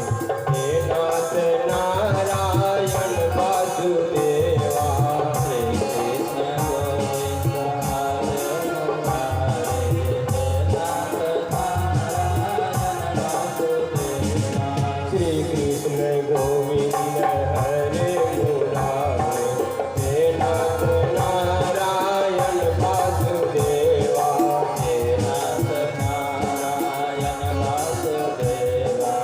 हे नाथ नारायण वासुदेवा। श्री कृष्ण गोविंद हरे मुरारी, हे नाथ नारायण वासुदेवा। श्री कृष्ण गोविंद हरे मुरारी, हे नाथ नारायण वासुदेवा। हे नाथ नारायण वासुदेवा, हे नाथ नारायण वासुदेवा,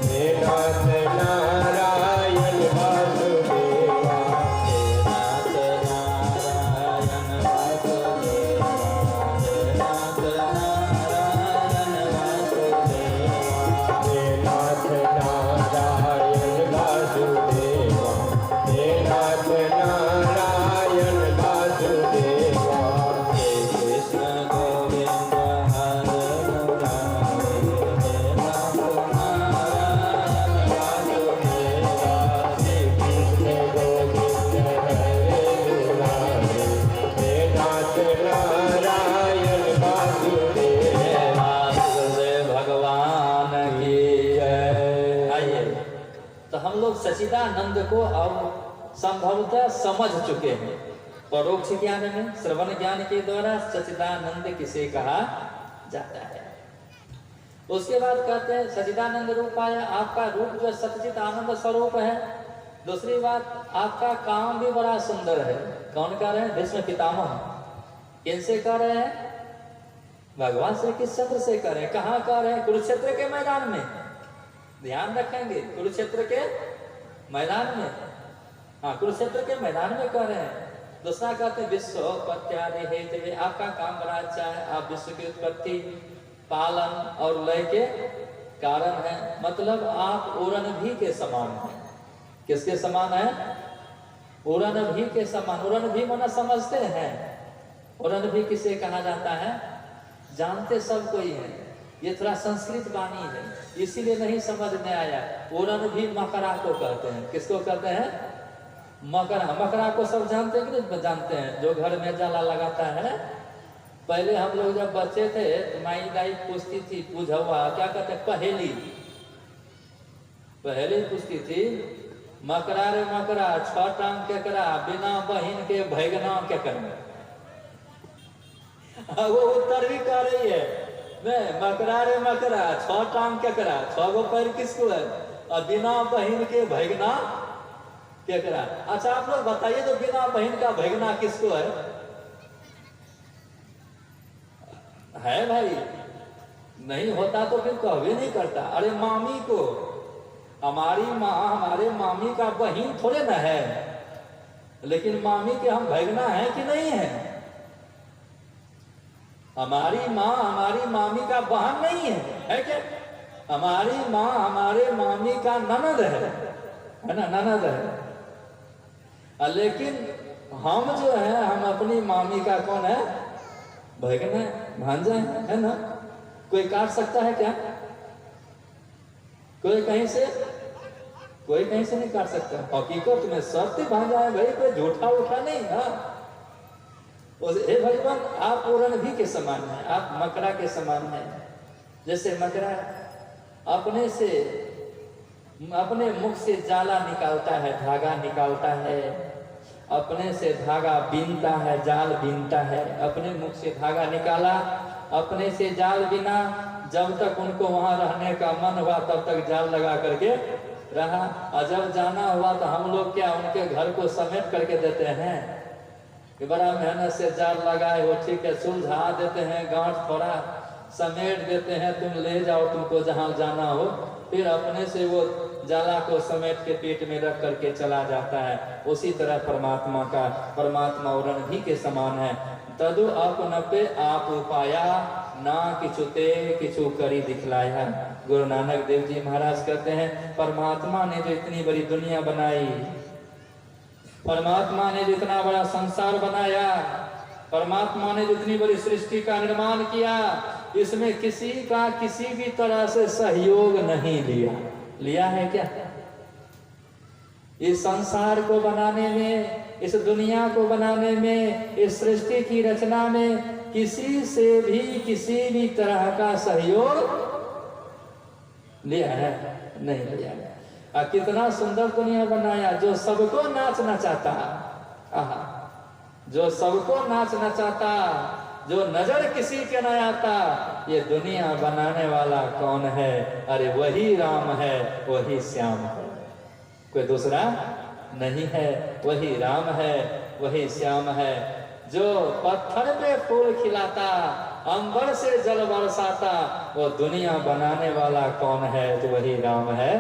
हे नाथ नारायण वासुदेवा। हे नाथ नारायण वासुदेवा, हे नाथ नारायण वासुदेवा। हे नाथ नारायण वासुदेवा, हे नाथ नारायण वासुदेवा। हे कृष्ण गोविंद हरे मुरारी, हे नाथ नारायण वासुदेवा। श्री कृष्ण गोविंद हरे मुरारी, हे नाथ नारायण वासुदेवा। गुरुदेव भगवान की जय। आइए, तो हम लोग सच्चिदानंद को अब संभवतः समझ चुके हैं। परोक्ष ज्ञान में, श्रवण ज्ञान के द्वारा सच्चिदानंद किसे कहा जाता है। उसके बाद कहते हैं सच्चिदानंद रूप आया, आपका रूप जो सच्चिद आनंद स्वरूप है। दूसरी बात, आपका काम भी बड़ा सुंदर है। कौन कह रहे हैं? भीष्म पितामह। किनसे कह रहे हैं? भगवान श्री कृष्ण से कह रहे हैं। कहाँ कह रहे हैं? कुरुक्षेत्र के मैदान में। ध्यान रखेंगे, कुरुक्षेत्र के मैदान में। हाँ, कुरुक्षेत्र के मैदान में कह रहे हैं। दूसरा कहते हैं विश्व उत्पत्ति हेतु, आपका काम बड़ा अच्छा है। आप विश्व की उत्पत्ति, पालन और लय के कारण है। मतलब आप उड़न भी के समान हैं। किसके समान है? उड़न भी के समान। उड़न भी माना समझते हैं। उड़न भी किसे कहा जाता है? जानते सब कोई है। ये थोड़ा संस्कृत वाणी है, इसीलिए नहीं समझ में आया। उड़न भी मकरा को कहते हैं। किसको कहते हैं? मकरा। मकरा को सब जानते हैं कि नहीं जानते हैं? जो घर में जाला लगाता है। पहले हम लोग जब बच्चे थे तो माई दाई पूछती थी, पूछवा क्या कहते हैं? पहेली। पहेली पूछती थी मकरा रे मकरा, छह टांग केकरा, बिना बहिन के भैगना केकरा। वो उत्तर भी कर रही है, मैं मकरा रे मकरा, छह टांग केकरा, छह गो पैर किसको है, और बिना बहिन के भैगना केकरा। अच्छा आप लोग बताइए तो बिना बहिन का भैगना किसको है भाई? नहीं होता तो फिर कहवे नहीं करता। अरे मामी को, हमारी माँ हमारे मामी का बहिन थोड़े ना है, लेकिन मामी के हम भैगना है कि नहीं है? हमारी माँ हमारी मामी का बहन नहीं है क्या? हमारी माँ हमारे मामी का ननद है ना, ननद है। लेकिन हम जो है, हम अपनी मामी का कौन है? भैगना है, भांजा है ना। कोई काट सकता है क्या? कोई कहीं से नहीं काट सकता। हकीकत में सत्य भांजा है भाई, कोई झूठा उठा नहीं ना। हे भगवान, आप पूर्ण भी के समान है, आप मकरा के समान है। जैसे मकरा अपने मुख से जाला निकालता है, धागा निकालता है, अपने से धागा बीनता है, जाल बीनता है। अपने मुख से धागा निकाला, अपने से जाल बिना, जब तक उनको वहां रहने का मन हुआ तब तक जाल लगा करके रहा। और जब जाना हुआ तो हम लोग क्या उनके घर को समेट करके देते हैं कि बड़ा मेहनत से जाल लगाए हो, ठीक है, सुलझा देते हैं, गांठ थोड़ा समेट देते हैं, तुम ले जाओ तुमको जहां जाना हो। फिर अपने से वो जाला को समेट के पेट में रख करके चला जाता है। उसी तरह परमात्मा रणभी के समान है। तदु अपनपे आप उपाया, ना किछुते किछु करी दिखलाया। गुरु नानक देव जी महाराज कहते हैं, परमात्मा ने जो इतनी बड़ी दुनिया बनाई, परमात्मा ने जितना बड़ा संसार बनाया, परमात्मा ने जितनी बड़ी सृष्टि का निर्माण किया, इसमें किसी का किसी भी तरह से सहयोग नहीं लिया है क्या? इस संसार को बनाने में, इस दुनिया को बनाने में, इस सृष्टि की रचना में किसी से भी किसी भी तरह का सहयोग लिया है? नहीं लिया है। कितना सुंदर दुनिया बनाया, जो सबको नाच नचाता, जो सबको नाच नचाता, जो नजर किसी के न आता। ये दुनिया बनाने वाला कौन है? अरे वही राम है, वही श्याम है, कोई दूसरा नहीं है। वही राम है, वही श्याम है। जो पत्थर पे फूल खिलाता, अंबर से जल बरसाता, वो दुनिया बनाने वाला कौन है? तो वही राम है,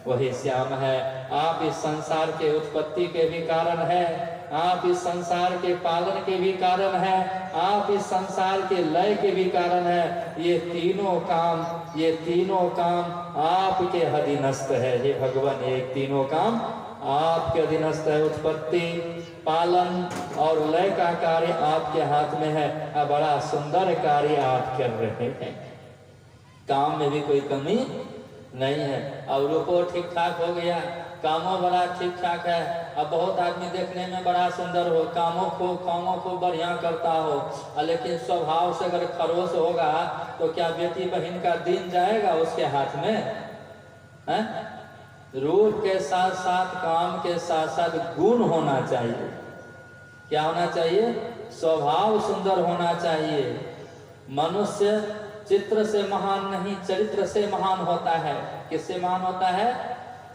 वही श्याम है। आप इस संसार के उत्पत्ति के भी कारण है, आप इस संसार के पालन के भी कारण है, आप इस संसार के लय के भी कारण है। ये तीनों काम आपके अधीनस्थ है। हे भगवान, ये तीनों काम आपके अधीनस्थ है। उत्पत्ति, पालन और लय का कार्य आपके हाथ में है। बड़ा सुंदर कार्य आप कर रहे हैं, काम में भी कोई कमी नहीं है। अब रूपो ठीक ठाक हो गया, कामों बड़ा ठीक ठाक है। अब बहुत आदमी देखने में बड़ा सुंदर हो, कामों को बढ़िया करता हो, लेकिन स्वभाव से अगर खरोश होगा तो क्या बेटी बहन का दिन जाएगा उसके हाथ में? है? रूप के साथ साथ, काम के साथ साथ गुण होना चाहिए। क्या होना चाहिए? स्वभाव सुंदर होना चाहिए। मनुष्य चित्र से महान नहीं, चरित्र से महान होता है। किससे महान होता है?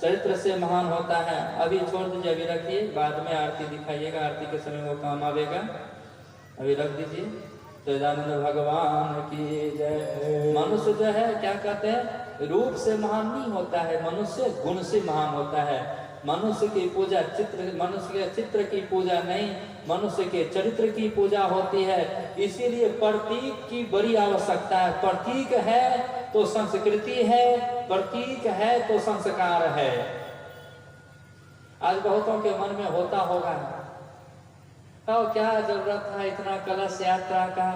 चरित्र से महान होता है। अभी छोड़ दीजिए, अभी रखिए, बाद में आरती दिखाइएगा, आरती के समय वो काम आवेगा। अभी रख दीजिए। सच्चिदानंद भगवान की जय। मनुष्य जो है क्या कहते हैं? रूप से महान नहीं होता है, मनुष्य गुण से महान होता है। मनुष्य की पूजा मनुष्य के चित्र की पूजा नहीं, मनुष्य के चरित्र की पूजा होती है। इसीलिए प्रतीक की बड़ी आवश्यकता है। प्रतीक है तो संस्कृति है, प्रतीक है तो संस्कार है। आज बहुतों के मन में होता होगा, तो क्या जरूरत था इतना कलश यात्रा का,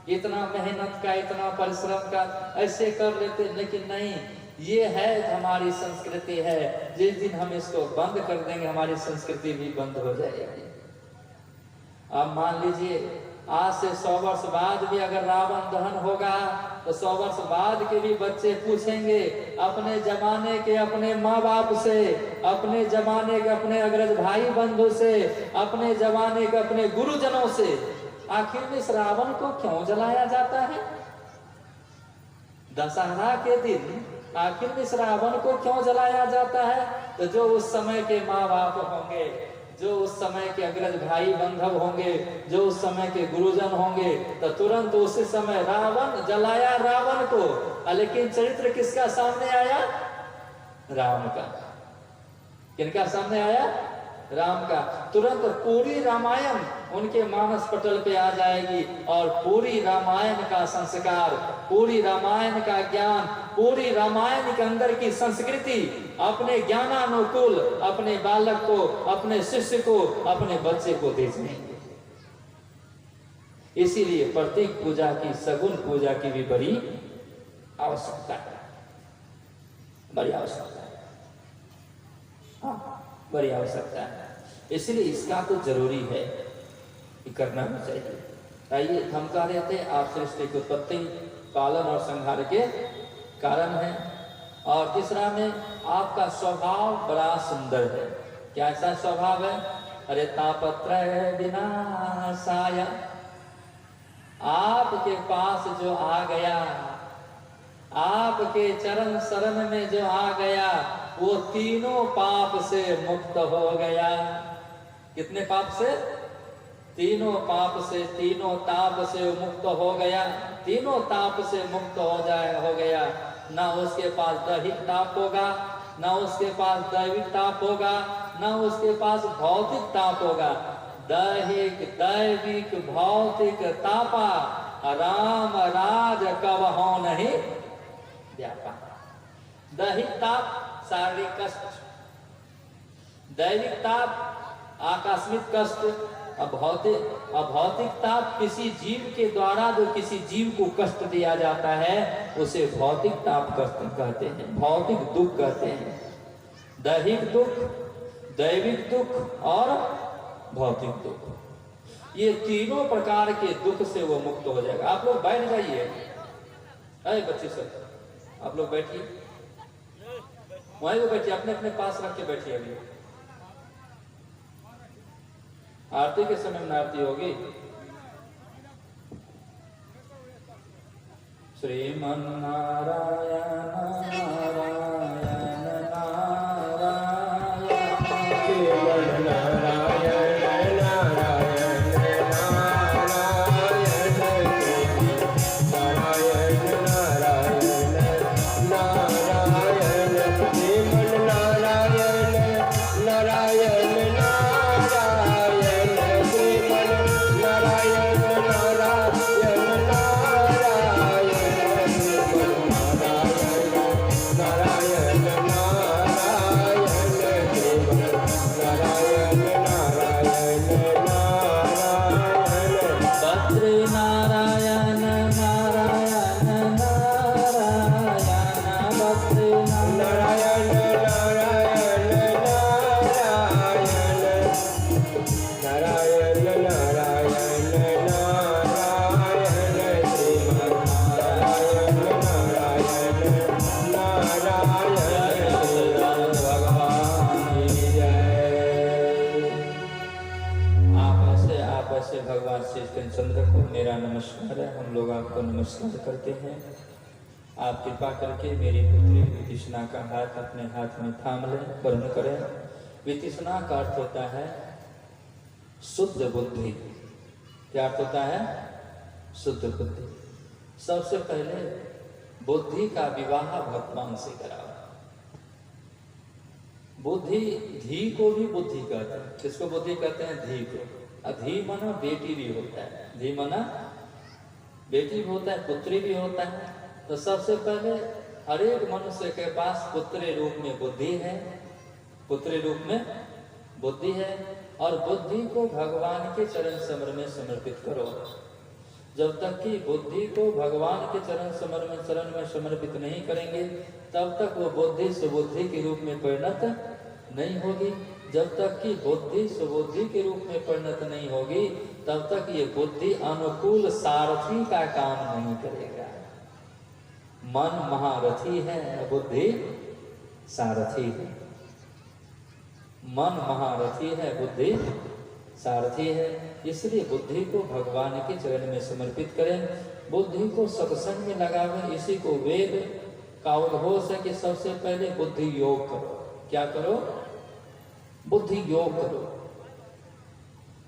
इतना मेहनत का, इतना परिश्रम का, ऐसे कर लेते। लेकिन नहीं, ये है हमारी संस्कृति है। जिस दिन हम इसको बंद कर देंगे, हमारी संस्कृति भी बंद हो जाएगी। अब मान लीजिए आज से 100 वर्ष बाद भी अगर रावण दहन होगा तो 100 वर्ष बाद के भी बच्चे पूछेंगे अपने जमाने के अपने माँ बाप से, अपने जमाने के अपने अग्रज भाई बंधु से, अपने जमाने के अपने गुरुजनों से, आखिर में इस रावण को क्यों जलाया जाता है? दशहरा के दिन आखिर में इस रावण को क्यों जलाया जाता है? तो जो उस समय के माँ बाप होंगे, जो उस समय के अग्रज भाई बंधव होंगे, जो उस समय के गुरुजन होंगे, तो तुरंत उसी समय रावण जलाया रावण को। लेकिन चरित्र किसका सामने आया? राम का। किनका सामने आया? राम का। तुरंत पूरी रामायण उनके मानस पटल पे आ जाएगी और पूरी रामायण का संस्कार, पूरी रामायण का ज्ञान, पूरी रामायण के अंदर की संस्कृति अपने ज्ञानानुकूल अपने बालक को, अपने शिष्य को, अपने बच्चे को दे देंगे। इसीलिए प्रतीक पूजा की, सगुन पूजा की भी बड़ी आवश्यकता है, बड़ी आवश्यकता है, हाँ बड़ी आवश्यकता है। इसलिए इसका तो जरूरी है कि करना भी चाहिए। आइए, हम कह रहे थे आप सृष्टि की उत्पत्ति, पालन और संहार के कारण है। और तीसरा में आपका स्वभाव बड़ा सुंदर है। क्या ऐसा स्वभाव है? अरे तापत्र विनाशाय, आपके पास जो आ गया, आपके चरण शरण में जो आ गया, वो तीनों पाप से मुक्त हो गया। कितने पाप से? तीनों पाप से, तीनों ताप से मुक्त हो गया। तीनों ताप से मुक्त हो गया। ना उसके पास दैहिक ताप होगा, ना उसके पास दैविक ताप होगा, ना उसके पास भौतिक ताप होगा। दैहिक, दैविक, भौतिक तापा राम राज कबहु नहीं व्यापा। दैहिक ताप शारीरिक कष्ट, दैविक ताप आकस्मिक कष्ट, अभौतिक ताप किसी जीव के द्वारा जो किसी जीव को कष्ट दिया जाता है उसे भौतिक ताप कहते हैं, भौतिक दुख कहते हैं। दैहिक दुख, दैविक दुख और भौतिक दुख, ये तीनों प्रकार के दुख से वो मुक्त हो जाएगा। आप लोग बैठ जाइए, अरे बच्चे सब आप लोग बैठिए, वहीं पे बैठिए, अपने अपने पास रख के बैठिए। अभी आरती के समय में आरती होगी। श्रीमन नारायण नारायण नारायण, श्रीमन नारायण नारायण चंद्र को मेरा नमस्कार है। हम लोग आपको नमस्कार करते हैं। आप कृपा करके मेरी पुत्री वितिष्णा का हाथ अपने हाथ में थाम लें, वर्ण करें। वितिष्णा का अर्थ होता है शुद्ध बुद्धि। क्या अर्थ होता है? शुद्ध बुद्धि। सबसे पहले बुद्धि का विवाह भगवान से कराओ। बुद्धि, धी को भी बुद्धि कहते हैं। किसको बुद्धि कहते हैं? धी को। धी मना बेटी भी होता है, धी मना बेटी भी होता है, पुत्री भी होता है। तो सबसे पहले हर एक मनुष्य के पास पुत्री रूप में बुद्धि है, पुत्री रूप में बुद्धि है। और बुद्धि को भगवान के चरण समर में समर्पित करो। जब तक कि बुद्धि को भगवान के चरण में समर्पित नहीं करेंगे तब तक वो बुद्धि सुबुद्धि के रूप में परिणत नहीं होगी। जब तक कि बुद्धि सुबुद्धि के रूप में परिणत नहीं होगी तब तक ये बुद्धि अनुकूल सारथी का काम नहीं करेगा। मन महारथी है, बुद्धि सारथी है। मन महारथी है, बुद्धि सारथी है। इसलिए बुद्धि को भगवान के चरण में समर्पित करें, बुद्धि को सत्संग में लगावें। इसी को वेद का उद्घोष है कि सबसे पहले बुद्धि योग करो। क्या करो? बुद्धि योग करो,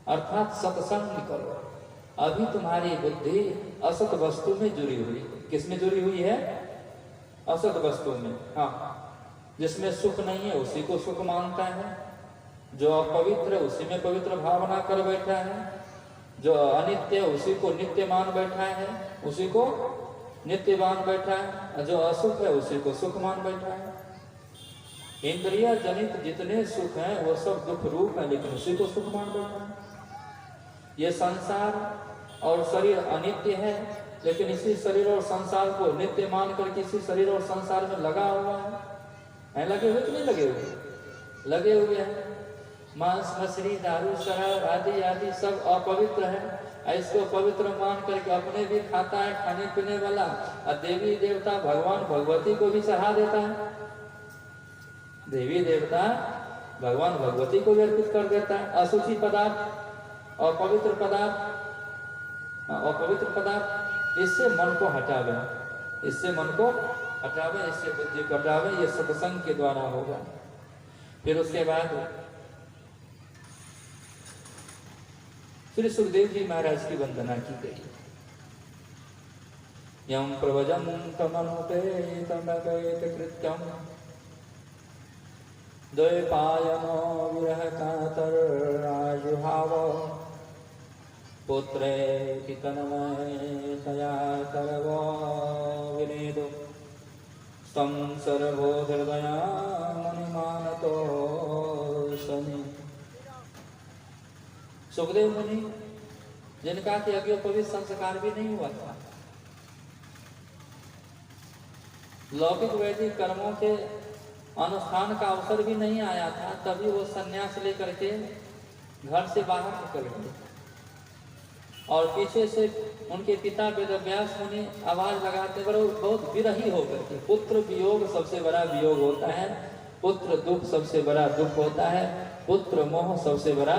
अर्थात सत्संग करो। अभी तुम्हारी बुद्धि असत वस्तु में जुड़ी हुई है। किस में जुड़ी हुई है? असत वस्तु में। हाँ, जिसमें सुख नहीं है उसी को सुख मानता है, जो अपवित्र है उसी में पवित्र भावना कर बैठा है, जो अनित्य है उसी को नित्य मान बैठा है, उसी को नित्य मान बैठा है, जो असुख है उसी को सुख मान बैठा है। इंद्रिय जनित जितने सुख हैं वो सब दुख रूप है, लेकिन उसी को सुख मान बैठा है। ये संसार और शरीर अनित्य है, लेकिन इसी शरीर और संसार को नित्य मान कर किसी शरीर और संसार में लगा हुआ है। लगे हुए कि नहीं लगे हुए? लगे हुए हैं। मांस मछली दारू शराब आदि आदि सब अपवित्र है, इसको पवित्र मान करके अपने भी खाता है खाने पीने वाला, और देवी देवता भगवान भगवती को भी चढ़ा देता है। देवी देवता भगवान भगवती को भी अर्पित कर देता है। अशुचि पदार्थ, अपवित्र पदार्थ, अपवित्र पदार्थ, इससे मन को हटावे, इससे मन को हटावे, इससे बुद्धि को हटावे। ये सत्संग के द्वारा होगा। फिर उसके बाद श्री सुखदेव जी महाराज की वंदना की गई। यम प्रवजं तमनुपेतमगैत कृत्यम द्वैपायनो विरह कातराजुहाव पुत्रेति तन्मयतया सर्वो विनेदो तं सर्वो हृदया मणिमानतो शनि। सुखदेव मुनि, जिनका कि यज्ञोपवीत संस्कार भी नहीं हुआ था, लौकिक वैदिक कर्मों के अनुष्ठान का अवसर भी नहीं आया था, तभी वो सन्यास लेकर के घर से बाहर निकल गए। और पीछे से उनके पिता वेदव्यास मुनि आवाज लगाते बहुत विरही होकर के, पुत्र वियोग सबसे बड़ा वियोग होता है, पुत्र दुख सबसे बड़ा दुख होता है, पुत्र मोह सबसे बड़ा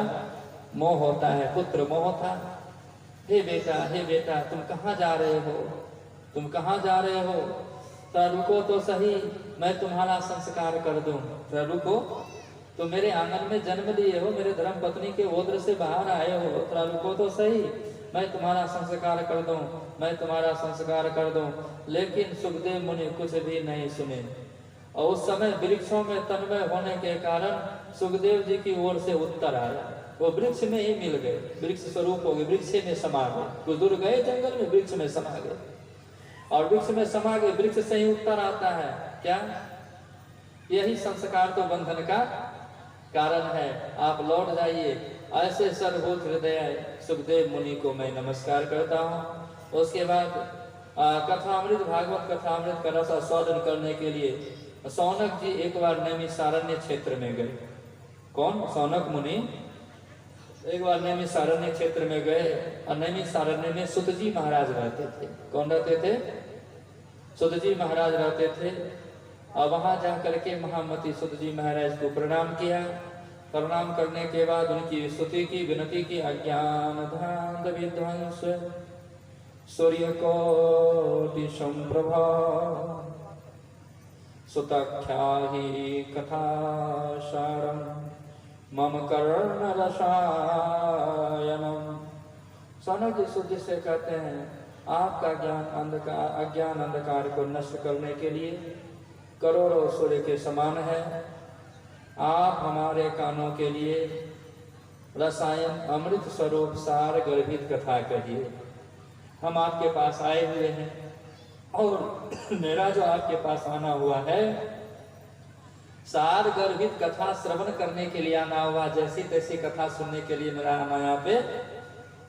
मोह होता है। पुत्र मोह था। हे बेटा तुम कहाँ जा रहे हो? तुम कहाँ जा रहे हो? तो रुको तो सही, मैं तुम्हारा संस्कार कर दूं। तो रुको, तो मेरे आंगन में जन्म लिए हो, मेरे धर्म पत्नी के ओद्र से बाहर आए हो, तो रुको तो सही, मैं तुम्हारा संस्कार कर दूं, मैं तुम्हारा संस्कार कर दूं। लेकिन सुखदेव मुनि कुछ भी नहीं सुने। और उस समय वृक्षों में तन्मय होने के कारण सुखदेव जी की ओर से उत्तर आया। वो वृक्ष में ही मिल गए, वृक्ष स्वरूप हो गए, वृक्ष में समा गए। कुछ दूर गए जंगल में, वृक्ष में समा गए, और वृक्ष में समा गए, वृक्ष से ही उत्तर आता है। क्या? यही संस्कार तो बंधन का कारण है। आप लौट जाइए। ऐसे सर्वभूत हृदय सुखदेव मुनि को मैं नमस्कार करता हूँ। उसके बाद कथामृत, भागवत कथामृत का रस आस्वादन करने के लिए सौनक जी एक बार नैमिषारण्य क्षेत्र में गए। कौन? सौनक मुनि एक बार नैमिषारण्य क्षेत्र में गए, और नैमिषारण्य में सुत जी महाराज रहते थे। कौन रहते थे? सुत जी महाराज रहते थे। और वहां जा करके महामती सुत जी महाराज को प्रणाम किया। प्रणाम करने के बाद उनकी स्तुति की, विनती की। अज्ञान ध्यान विध्वंस सूर्य कोटि संप्रभा सुतख्याहि कथा सारम मम कर्ण रसायनम। सौनक जी सुत जी से कहते हैं, आपका अज्ञान अंधकार को नष्ट करने के लिए करोड़ों सूर्य के समान है। आप हमारे कानों के लिए रसायन अमृत स्वरूप सार गर्भित कथा कहिए। हम आपके पास आए हुए हैं, और मेरा जो आपके पास आना हुआ है, सार गर्भित कथा श्रवण करने के लिए आना हुआ। जैसी तैसी कथा सुनने के लिए मेरा आना यहाँ पे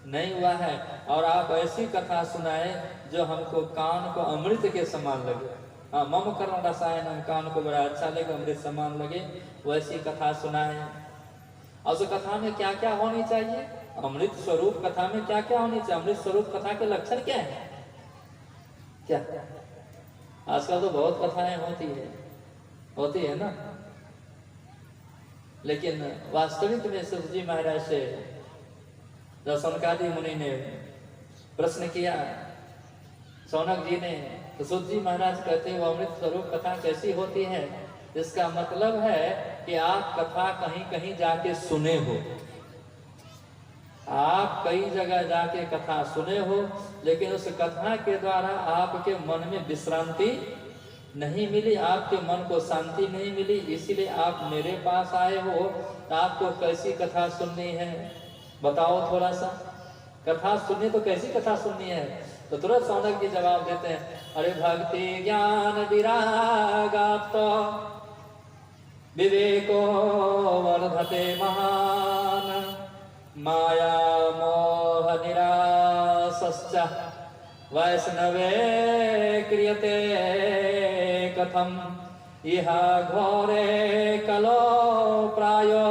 नहीं हुआ है। और आप ऐसी कथा सुनाए जो हमको कान को अमृत के समान लगे। हाँ, मम कर्ण रसायन, कान को बड़ा अच्छा लगे, अमृत समान लगे, वैसी कथा सुनाए। और उस कथा में क्या क्या होनी चाहिए? अमृत स्वरूप कथा में क्या क्या होनी चाहिए? अमृत स्वरूप कथा के लक्षण क्या है? क्या आजकल तो बहुत कथाएं होती है ना, लेकिन वास्तविक में सूत जी महाराज से जब सनकादि मुनि ने प्रश्न किया सौनक जी ने, तो सूत जी महाराज कहते हैं वो अमृत स्वरूप कथा कैसी होती है? इसका मतलब है कि आप कथा कहीं कहीं जाके सुने हो, आप कई जगह जाके कथा सुने हो, लेकिन उस कथा के द्वारा आपके मन में विश्रांति नहीं मिली, आपके मन को शांति नहीं मिली, इसीलिए आप मेरे पास आए हो। आपको कैसी कथा सुननी है बताओ थोड़ा सा। कथा सुननी तो कैसी कथा सुननी है? तो तुरंत सौनक जी जवाब देते हैं, अरे भक्ति ज्ञान विरागाप्त विवेको वर्धते महान माया मोह निरासश्च वैष्णवे क्रियते कथम इह घोरे कलो प्रायो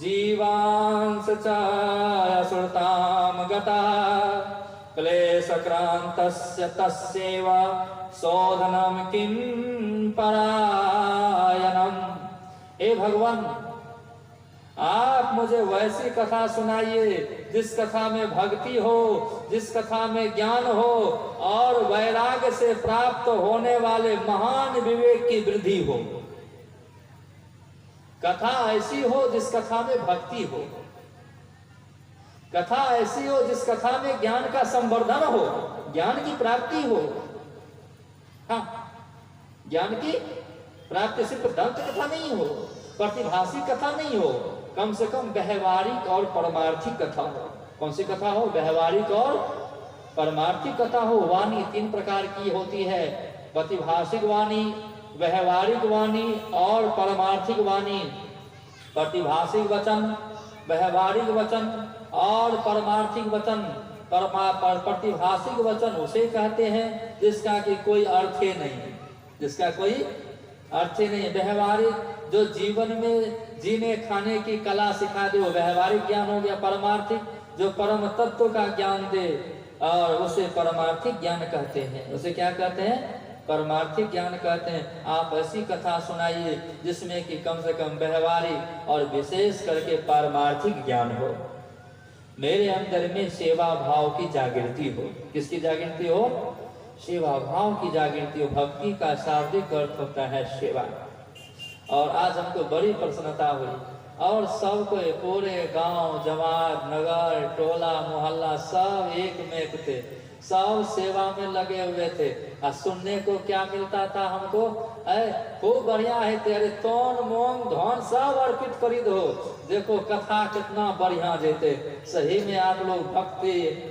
जीवांश च असुरताम गता क्लेशक्रांतस्य तस्यैव शोधनम किं परायणम। हे भगवान, आप मुझे वैसी कथा सुनाइए जिस कथा में भक्ति हो, जिस कथा में ज्ञान हो और वैराग्य से प्राप्त होने वाले महान विवेक की वृद्धि हो। कथा ऐसी हो जिस कथा में भक्ति हो, कथा ऐसी हो जिस कथा में ज्ञान का संवर्धन हो, ज्ञान की प्राप्ति हो। हाँ, ज्ञान की प्राप्ति सिर्फ दंत कथा नहीं हो, प्रतिभासी कथा नहीं हो, कम से कम व्यवहारिक और परमार्थिक कथा हो। कौन सी कथा हो? व्यवहारिक और परमार्थिक कथा हो। वाणी तीन प्रकार की होती है, प्रतिभाषिक वाणी, व्यवहारिक वाणी और परमार्थिक वाणी। प्रतिभाषिक वचन, व्यवहारिक वचन और परमार्थिक वचन। प्रतिभाषिक वचन उसे कहते हैं जिसका कि कोई अर्थ ही नहीं, जिसका कोई अर्थ ही नहीं। व्यवहारिक जो जीवन में जीने खाने की कला सिखा दे वो व्यवहारिक ज्ञान हो गया। परमार्थिक जो परम तत्व का ज्ञान दे और उसे परमार्थिक ज्ञान कहते हैं। उसे क्या कहते हैं? परमार्थिक ज्ञान कहते हैं। आप ऐसी कथा सुनाइए जिसमें कि कम से कम व्यवहारिक और विशेष करके पारमार्थिक ज्ञान हो। मेरे अंदर में सेवा भाव की जागृति हो। किसकी जागृति हो? सेवा भाव की जागृति हो। भक्ति का शाब्दिक अर्थ होता है सेवा। और आज हमको बड़ी प्रसन्नता हुई और सबको पूरे गांव, जमात, नगर, टोला, मोहल्ला सब एक में एक थे, सब सेवा में लगे हुए थे। और सुनने को क्या मिलता था हमको? खूब बढ़िया है तेरे तोन मोन धन सब अर्पित करी दो। देखो कथा कितना बढ़िया देते। सही में आप लोग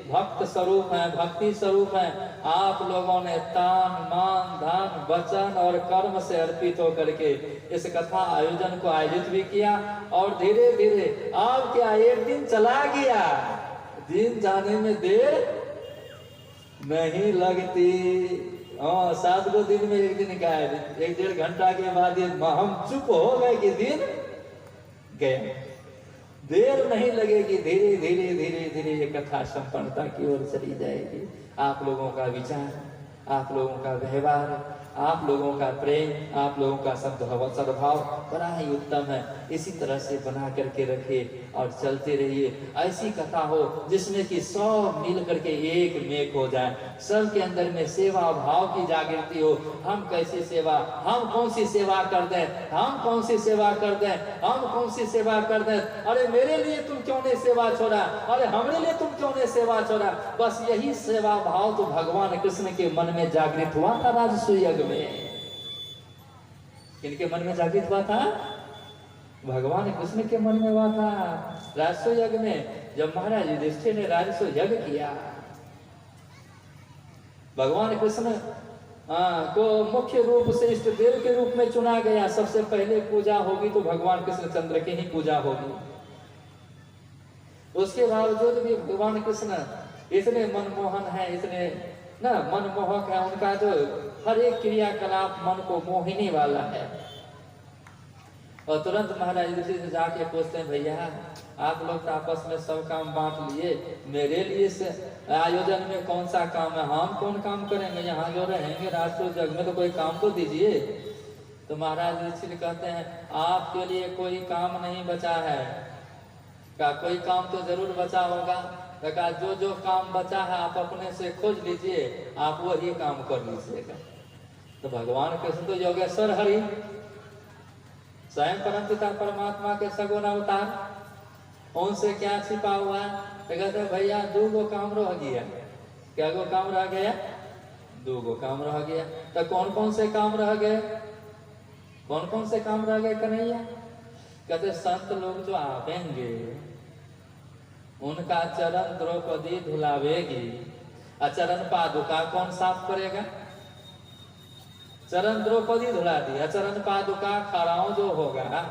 भक्त स्वरूप हैं, भक्ति स्वरूप हैं। आप लोगों ने तान मान धन वचन और कर्म से अर्पित होकर के इस कथा आयोजन को आयोजित भी किया। और धीरे धीरे अब क्या एक दिन चला गया, दिन जाने में देर नहीं लगती। 7 दिन में एक दिन का है, 1-1.5 घंटा के बाद ये हम चुप हो गए कि दिन गया। देर नहीं लगेगी, धीरे धीरे धीरे धीरे ये कथा संपन्नता की ओर चली जाएगी। आप लोगों का विचार, आप लोगों का व्यवहार, आप लोगों का प्रेम, आप लोगों का सद्भाव बड़ा ही उत्तम है। इसी तरह से बना करके रखिए और चलते रहिए। ऐसी कथा हो जिसमें कि सब मिल करके एक मेक हो जाए, सब के अंदर में सेवा भाव की जागृति हो। हम कैसी सेवा, हम कौन सी सेवा कर दें, हम कौन सी सेवा कर दें, हम कौन सी सेवा कर दें। अरे मेरे लिए तुम क्यों नहीं सेवा छोड़ा, अरे हमारे लिए तुम क्यों नहीं सेवा छोड़ा। बस यही सेवा भाव तो भगवान कृष्ण के मन में जागृत हुआ था राजसूय यज्ञ में। किनके मन में जागृत हुआ था? भगवान कृष्ण के मन में हुआ था राजसूय यज्ञ में। जब महाराज युधिष्ठिर ने राजसूय यज्ञ किया, भगवान कृष्ण को मुख्य रूप से इष्ट देव के रूप में चुना गया। सबसे पहले पूजा होगी तो भगवान कृष्ण चंद्र की ही पूजा होगी। उसके बावजूद भी भगवान कृष्ण इतने मनमोहन है, इतने ना मनमोहक है। उनका जो हर एक क्रियाकलाप मन को मोहिनी वाला है। और तुरंत महाराज युधिष्ठिर से जाके पूछते हैं, भैया आप लोग तो आपस में सब काम बांट लिए, मेरे लिए से आयोजन में कौन सा काम है, हम कौन काम करेंगे, यहाँ जो रहेंगे राष्ट्र जग में तो कोई काम तो दीजिए। तो महाराज युधिष्ठिर कहते हैं, आपके लिए कोई काम नहीं बचा है। क्या कोई काम तो जरूर बचा होगा। तो कहा जो काम बचा है आप अपने से खोज लीजिए, आप वही काम कर लीजिएगा। तो भगवान कृष्ण तो योगेश्वर हरि, स्वयं परमपिता परमात्मा के सगुण अवतार, उनसे क्या छिपा हुआ है। तो कहते भैया 2 काम रह गया। क्या गो काम रह गया? 2 काम रह गया। तो कौन कौन से काम रह गए? कौन कौन से काम रह गए कन्हैया? कहते संत लोग जो आवेंगे उनका चरण द्रौपदी धुलावेगी। चरण पादुका कौन साफ करेगा? चरण द्रौपदी धुला दी। चरण पादुका खड़ाओं जो होगा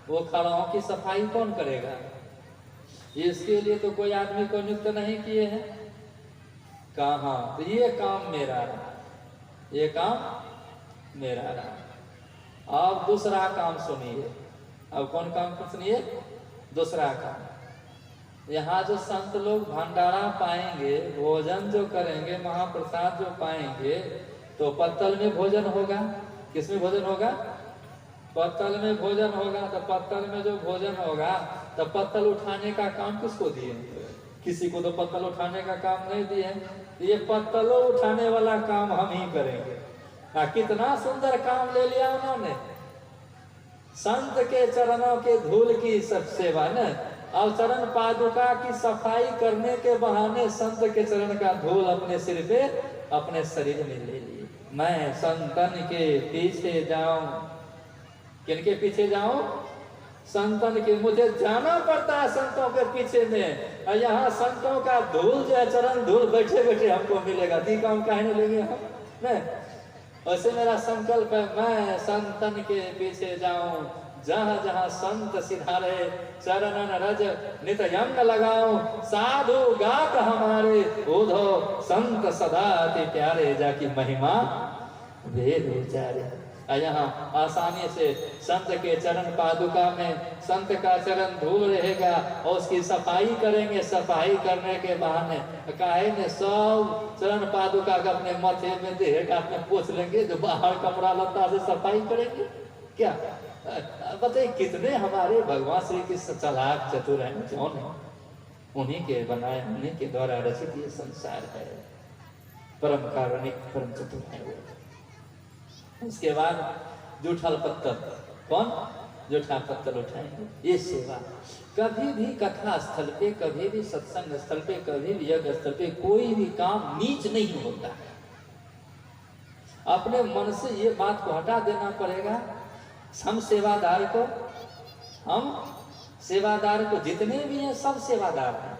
वो खड़ाओं की सफाई कौन करेगा? इसके लिए तो कोई आदमी को नियुक्त नहीं किए हैं। कहा तो ये काम मेरा रहा, ये काम मेरा रहा। अब दूसरा काम सुनिए। अब कौन काम सुनिए? दूसरा काम। यहाँ जो संत लोग भंडारा पाएंगे, भोजन जो करेंगे, महाप्रसाद जो पाएंगे, तो पत्तल में भोजन होगा। किसमें भोजन होगा? पत्तल में भोजन होगा। तो पत्तल में जो भोजन होगा तो पत्तल उठाने का काम किसको दिए? किसी को तो पत्तल उठाने का काम नहीं दिए। ये पत्तलों उठाने वाला काम हम ही करेंगे। कितना सुंदर काम ले लिया उन्होंने, संत के चरणों के धूल की सब सेवा न। और चरण पादुका की सफाई करने के बहाने संत के चरण का धूल अपने सिर पे, अपने शरीर में ले लिए। मैं संतन के पीछे जाऊं। किनके पीछे जाऊं? संतन के। मुझे जाना पड़ता है संतों के पीछे में। और यहाँ संतों का धूल जो है, चरण धूल बैठे बैठे हमको मिलेगा। ती काम कहने लगे हम नहीं। वैसे मेरा संकल्प है, मैं संतन के पीछे जाऊं, जहां जहां संत सिधारे, चरणन रज नित यंग लगाऊं। साधु गात हमारे उधो, संत सदा अति प्यारे, जाकी महिमा वेद उचारे। यहाँ आसानी से संत के चरण पादुका में संत का चरण धूल रहेगा और उसकी सफाई करेंगे। सफाई करने के बहाने काहे ने सब चरण पादुका का अपने माथे में देह का अपने पोछ लेंगे, जो बाहर कपड़ा लत्ता से सफाई करेंगे। क्या बताइए, कितने हमारे भगवान श्री कृष्ण चालाक चतुर हैं, कौन है? उन्हीं के बनाए, उन्हीं के द्वारा रचित ये संसार है। परम कारुणिक, परम चतुर है वो। उसके बाद जूठा पत्थर, कौन? जूठा पत्थर उठाएंगे। ये सेवा कभी भी कथा स्थल पे, कभी भी सत्संग स्थल पे, कभी भी यज्ञ स्थल पे कोई भी काम नीच नहीं होता है। अपने मन से ये बात को हटा देना पड़ेगा। हम सेवादार को जितने भी हैं सब सेवादार हैं।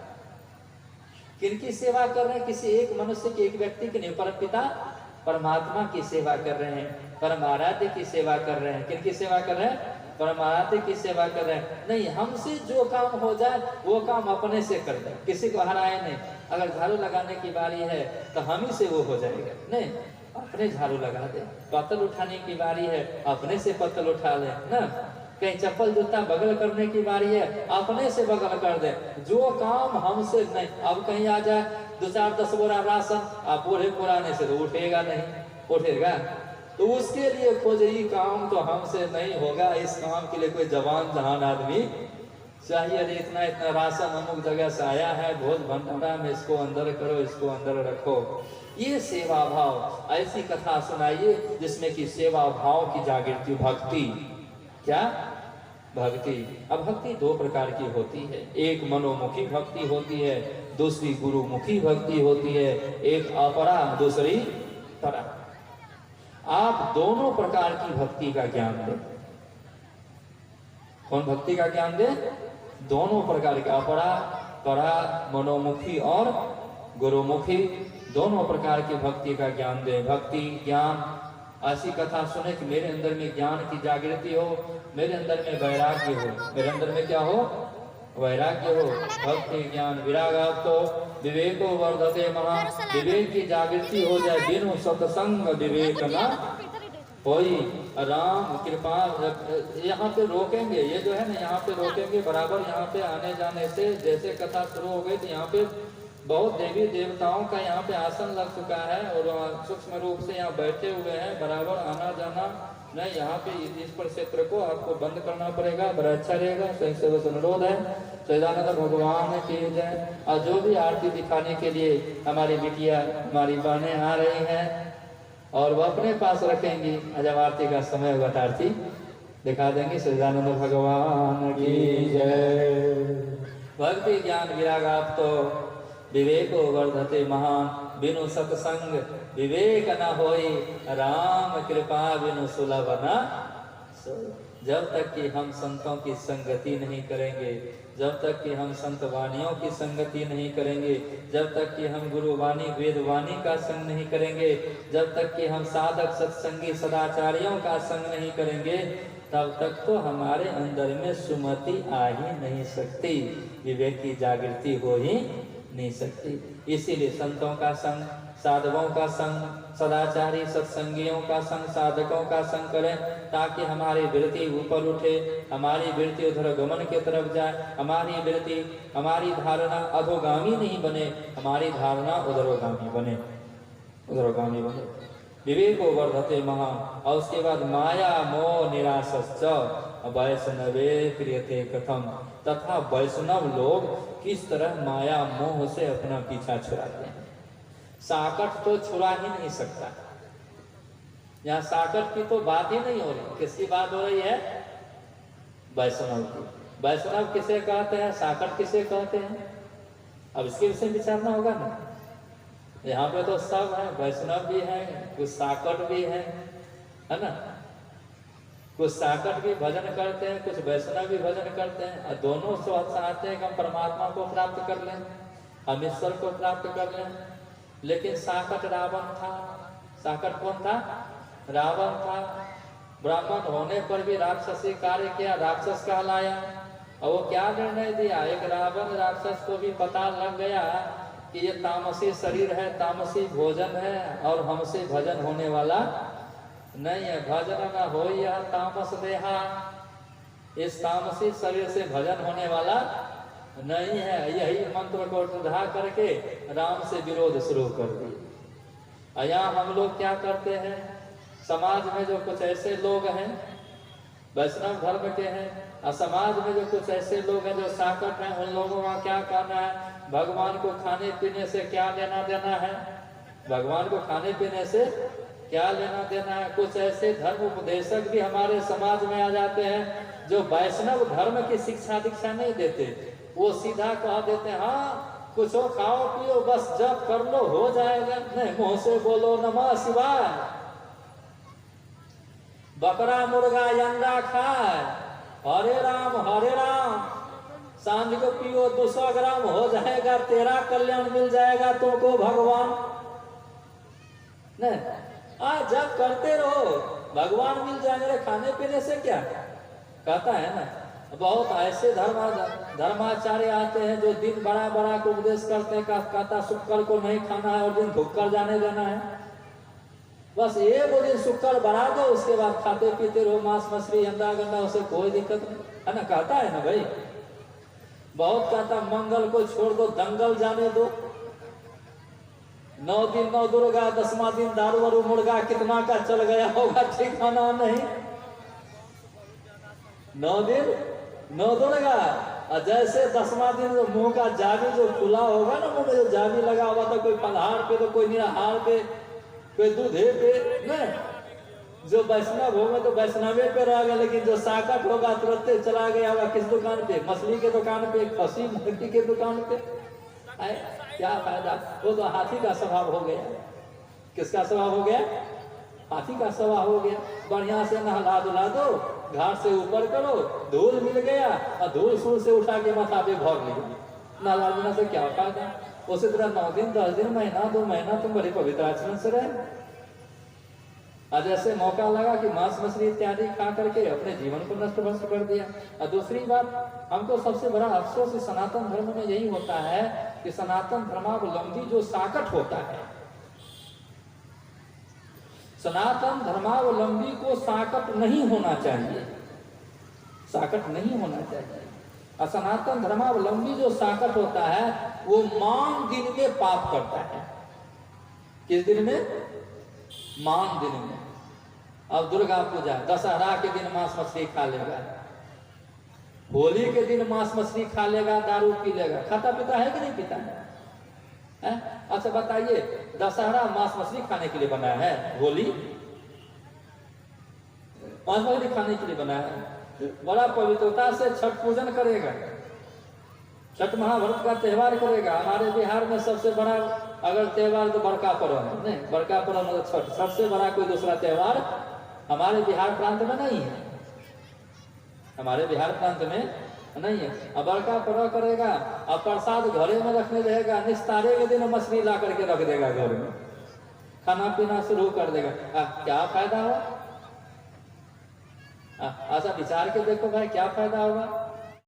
किनकी सेवा कर रहे हैं? किसी एक मनुष्य के, एक व्यक्ति के नहीं, परमपिता परमात्मा की सेवा कर रहे हैं, परमाराध्य की सेवा कर रहे हैं। किनकी सेवा कर रहे हैं? परमाराध्य की सेवा कर रहे हैं। नहीं, हमसे जो काम हो जाए वो काम अपने से कर दे, किसी को हराए नहीं। अगर झाड़ू लगाने की बारी है तो हम ही से वो हो जाएगा, नहीं अपने झाड़ू लगा दे। पत्तल उठाने की बारी है, अपने से पत्तल उठा ले ना। कहीं चप्पल जूता बगल करने की बारी है, अपने से बगल कर दे। जो काम हमसे नहीं, अब कहीं आ जाए 2-4-10 बोरा राशन, आप बूढ़े पुराने से तो उठेगा नहीं, उठेगा तो उसके लिए खोज, ये काम तो हमसे नहीं होगा। इस काम के लिए कोई जवान जहान आदमी चाहिए। अरे इतना इतना राशन अमुक जगह से आया है, भोज भंडारा में, इसको अंदर करो, इसको अंदर रखो। ये सेवा भाव। ऐसी कथा सुनाइए जिसमें कि सेवा भाव की जागृति, भक्ति। क्या? भक्ति। अब भक्ति 2 प्रकार की होती है। एक मनोमुखी भक्ति होती है, दूसरी गुरुमुखी भक्ति होती है। एक अपरा, दूसरी परा। आप दोनों प्रकार की भक्ति का ज्ञान दें। कौन भक्ति का ज्ञान दे? दोनों प्रकार के, अपरा, परा, मनोमुखी और गुरुमुखी, दोनों प्रकार की भक्ति का ज्ञान दे। भक्ति ज्ञान, ऐसी कथा सुने कि मेरे अंदर में ज्ञान की जागृति हो, मेरे अंदर में वैराग्य हो। मेरे अंदर में क्या हो? वैराग्य हो। भक्ति ज्ञान विराग तो विवेको वर्धते महा। विवेक की जागृति हो जाए। बिनु सत्संग विवेक न होई राम कृपा। यहाँ पे रोकेंगे, ये जो है ना यहाँ पे रोकेंगे बराबर। यहाँ पे आने जाने से जैसे कथा शुरू हो गई तो यहाँ पे बहुत देवी देवताओं का यहाँ पे आसन लग चुका है और सूक्ष्म रूप से यहाँ बैठे हुए हैं बराबर। आना जाना नहीं, यहाँ पे इस पर क्षेत्र को आपको बंद करना पड़ेगा, बड़ा अच्छा रहेगा। स्वयं से बस अनुरोध है, सच्चिदानंद भगवान की जय। और जो भी आरती दिखाने के लिए हमारी बिटिया हमारी बहनें आ रही हैं और वो अपने पास रखेंगी, जब आरती का समय होगा तो आरती दिखा देंगे। सच्चिदानंद भगवान की जय। भक्ति ज्ञान विराग आप तो विवेको वर्धते महान, बिनु सत्संग विवेक न होई, राम कृपा बिनु सुलभ न सोई। जब तक कि हम संतों की संगति नहीं करेंगे, जब तक कि हम संत वाणियों की संगति नहीं करेंगे, जब तक कि हम गुरुवाणी वेदवाणी का संग नहीं करेंगे, जब तक कि हम साधक सत्संगी सदाचारियों का संग नहीं करेंगे, तब तक तो हमारे अंदर में सुमति आ ही नहीं सकती, विवेक की जागृति हो ही नहीं सकती। इसीलिए संतों का संग, साधवों का संग, सदाचारी सत्संगियों का संग, साधकों का संग करें, ताकि हमारी वृत्ति ऊपर उठे, हमारी वृत्ति उधर गमन की तरफ जाए, हमारी वृत्ति हमारी धारणा अधोगामी नहीं बने, हमारी धारणा उधरोगामी बने, उधरोगामी बने। विवेको वर्धते महान। और उसके बाद माया मोह निराशश्च वैष्णवे क्रियते कथम। तथा वैष्णव लोग किस तरह माया मोह से अपना पीछा छुड़ाते हैं। साकट तो छुड़ा ही नहीं सकता। यहाँ साकट की तो बात ही नहीं हो रही, किसकी बात हो रही है? वैष्णव की। वैष्णव किसे कहते हैं, साकट किसे कहते हैं? अब इसके विषय विचारना होगा ना। यहाँ पे तो सब है, वैष्णव भी है, कुछ साकट भी है ना। कुछ साकट भी भजन करते हैं, कुछ वैष्णव भी भजन करते हैं, और दोनों चाहते हैं कि हम परमात्मा को प्राप्त कर लें, हम ईश्वर को प्राप्त कर लें। लेकिन साकट रावण था। साकट कौन था? रावण था। ब्राह्मण होने पर भी राक्षसी कार्य किया, राक्षस कहलाया। और वो क्या निर्णय दिया? एक रावण राक्षस को भी पता लग गया कि ये तामसी शरीर है, तामसी भोजन है, और हमसे भजन होने वाला नहीं है। भजन न हो यह तामस देहा, इस तामसी शरीर से भजन होने वाला नहीं है। यही मंत्र को सुधा करके राम से विरोध शुरू कर दिए। यहाँ हम लोग क्या करते हैं, समाज में जो कुछ ऐसे लोग हैं वैष्णव धर्म के हैं, और समाज में जो कुछ ऐसे लोग हैं जो साकट हैं, उन लोगों का क्या कहना है? भगवान को खाने पीने से क्या लेना देना है? भगवान को खाने पीने से क्या लेना देना है? कुछ ऐसे धर्म उपदेशक भी हमारे समाज में आ जाते हैं जो वैष्णव धर्म की शिक्षा दीक्षा नहीं देते। वो सीधा कह देते हैं, हाँ कुछ खाओ पियो बस जब कर लो हो जाएगा, नहीं मुंह से बोलो नमः शिवाय, बकरा मुर्गा अंडा खाए, हरे राम, सांझ को पियो 200 ग्राम हो जाएगा, तेरा कल्याण मिल जाएगा तुमको भगवान। नहीं, जब करते रहो भगवान मिल जाएंगे, खाने पीने से क्या कहता है ना। बहुत ऐसे धर्माचार्य आते हैं जो दिन बड़ा बड़ा को उपदेश करते हैं, कहता शुक्र को नहीं खाना है और दिन भूख कर जाने देना है। बस एक दिन शुक्र बढ़ा दो, उसके बाद खाते पीते रहो मांस मछली अंडा गंडा, उसे कोई दिक्कत नहीं है ना। कहता है ना भाई, बहुत कहता मंगल को छोड़ दो दंगल जाने दो, 9 दिन 9 दुर्गा, 10वां दिन दारू वारू मुर्गा कितना का चल गया होगा ठिकाना नहीं। 9 दिन 9 दुर्गा, और जैसे 10वां दिन जो मुंह का जावी जो खुला होगा ना, मुंह में जो जावी लगा हुआ था, कोई पलहार पे तो कोई निराहार पे, कोई दूधे पे नहीं। जो वैष्णव होगा तो वैष्णवे पे रहेगा, लेकिन जो साकट होगा तुरंत चला गया होगा किस दुकान पे? मछली के दुकान पे, खसी मुर्गी के दुकान पे। क्या फायदा? वो तो हाथी का स्वभाव हो गया। किसका स्वभाव हो गया? हाथी का स्वभाव हो गया। बढ़िया से नहला धुला दो, घाट से ऊपर करो, धूल मिल गया और धूल सूर से उठा के माथा पे भोग लिया। नहला धुला से क्या फायदा? उसी तरह 9 दिन 10 दिन महीना 2 महीना तुम बड़ी पवित्र आचरण से रहे। आज ऐसे मौका लगा कि मांस मछली इत्यादि खा करके अपने जीवन को नष्ट भ्रष्ट कर दिया। और दूसरी बात, हमको सबसे बड़ा अफसोस इस सनातन धर्म में यही होता है कि सनातन धर्मावलंबी जो साकट होता है, सनातन धर्मावलंबी को साकट नहीं होना चाहिए, साकट नहीं होना चाहिए। और सनातन धर्मावलंबी जो साकट होता है वो मान दिन में पाप करता है। किस दिन में? मान दिन में। अब दुर्गा पूजा, दशहरा के दिन मांस मछली खा लेगा, होली के दिन मांस मछली खा लेगा, दारू पी लेगा, खाता पीता है कि नहीं पीता है? अच्छा बताइए, दशहरा मांस मछली खाने के लिए बना है, होली मांस मछली खाने के लिए बना है। बड़ा पवित्रता से छठ पूजन करेगा, छठ महाव्रत का त्योहार करेगा। हमारे बिहार में सबसे बड़ा अगर त्योहार तो बड़का पर्व है, नहीं बड़का पर्व मतलब छठ, सबसे बड़ा कोई दूसरा त्योहार हमारे बिहार प्रांत में नहीं है, हमारे बिहार प्रांत में नहीं है। अब बड़का पर्व करेगा और प्रसाद घरे में रखने रहेगा, निस्तारे के दिन मछली ला करके रख देगा घर में, खाना पीना शुरू कर देगा। क्या फायदा हुआ? अच्छा विचार के देखो भाई, क्या फायदा होगा?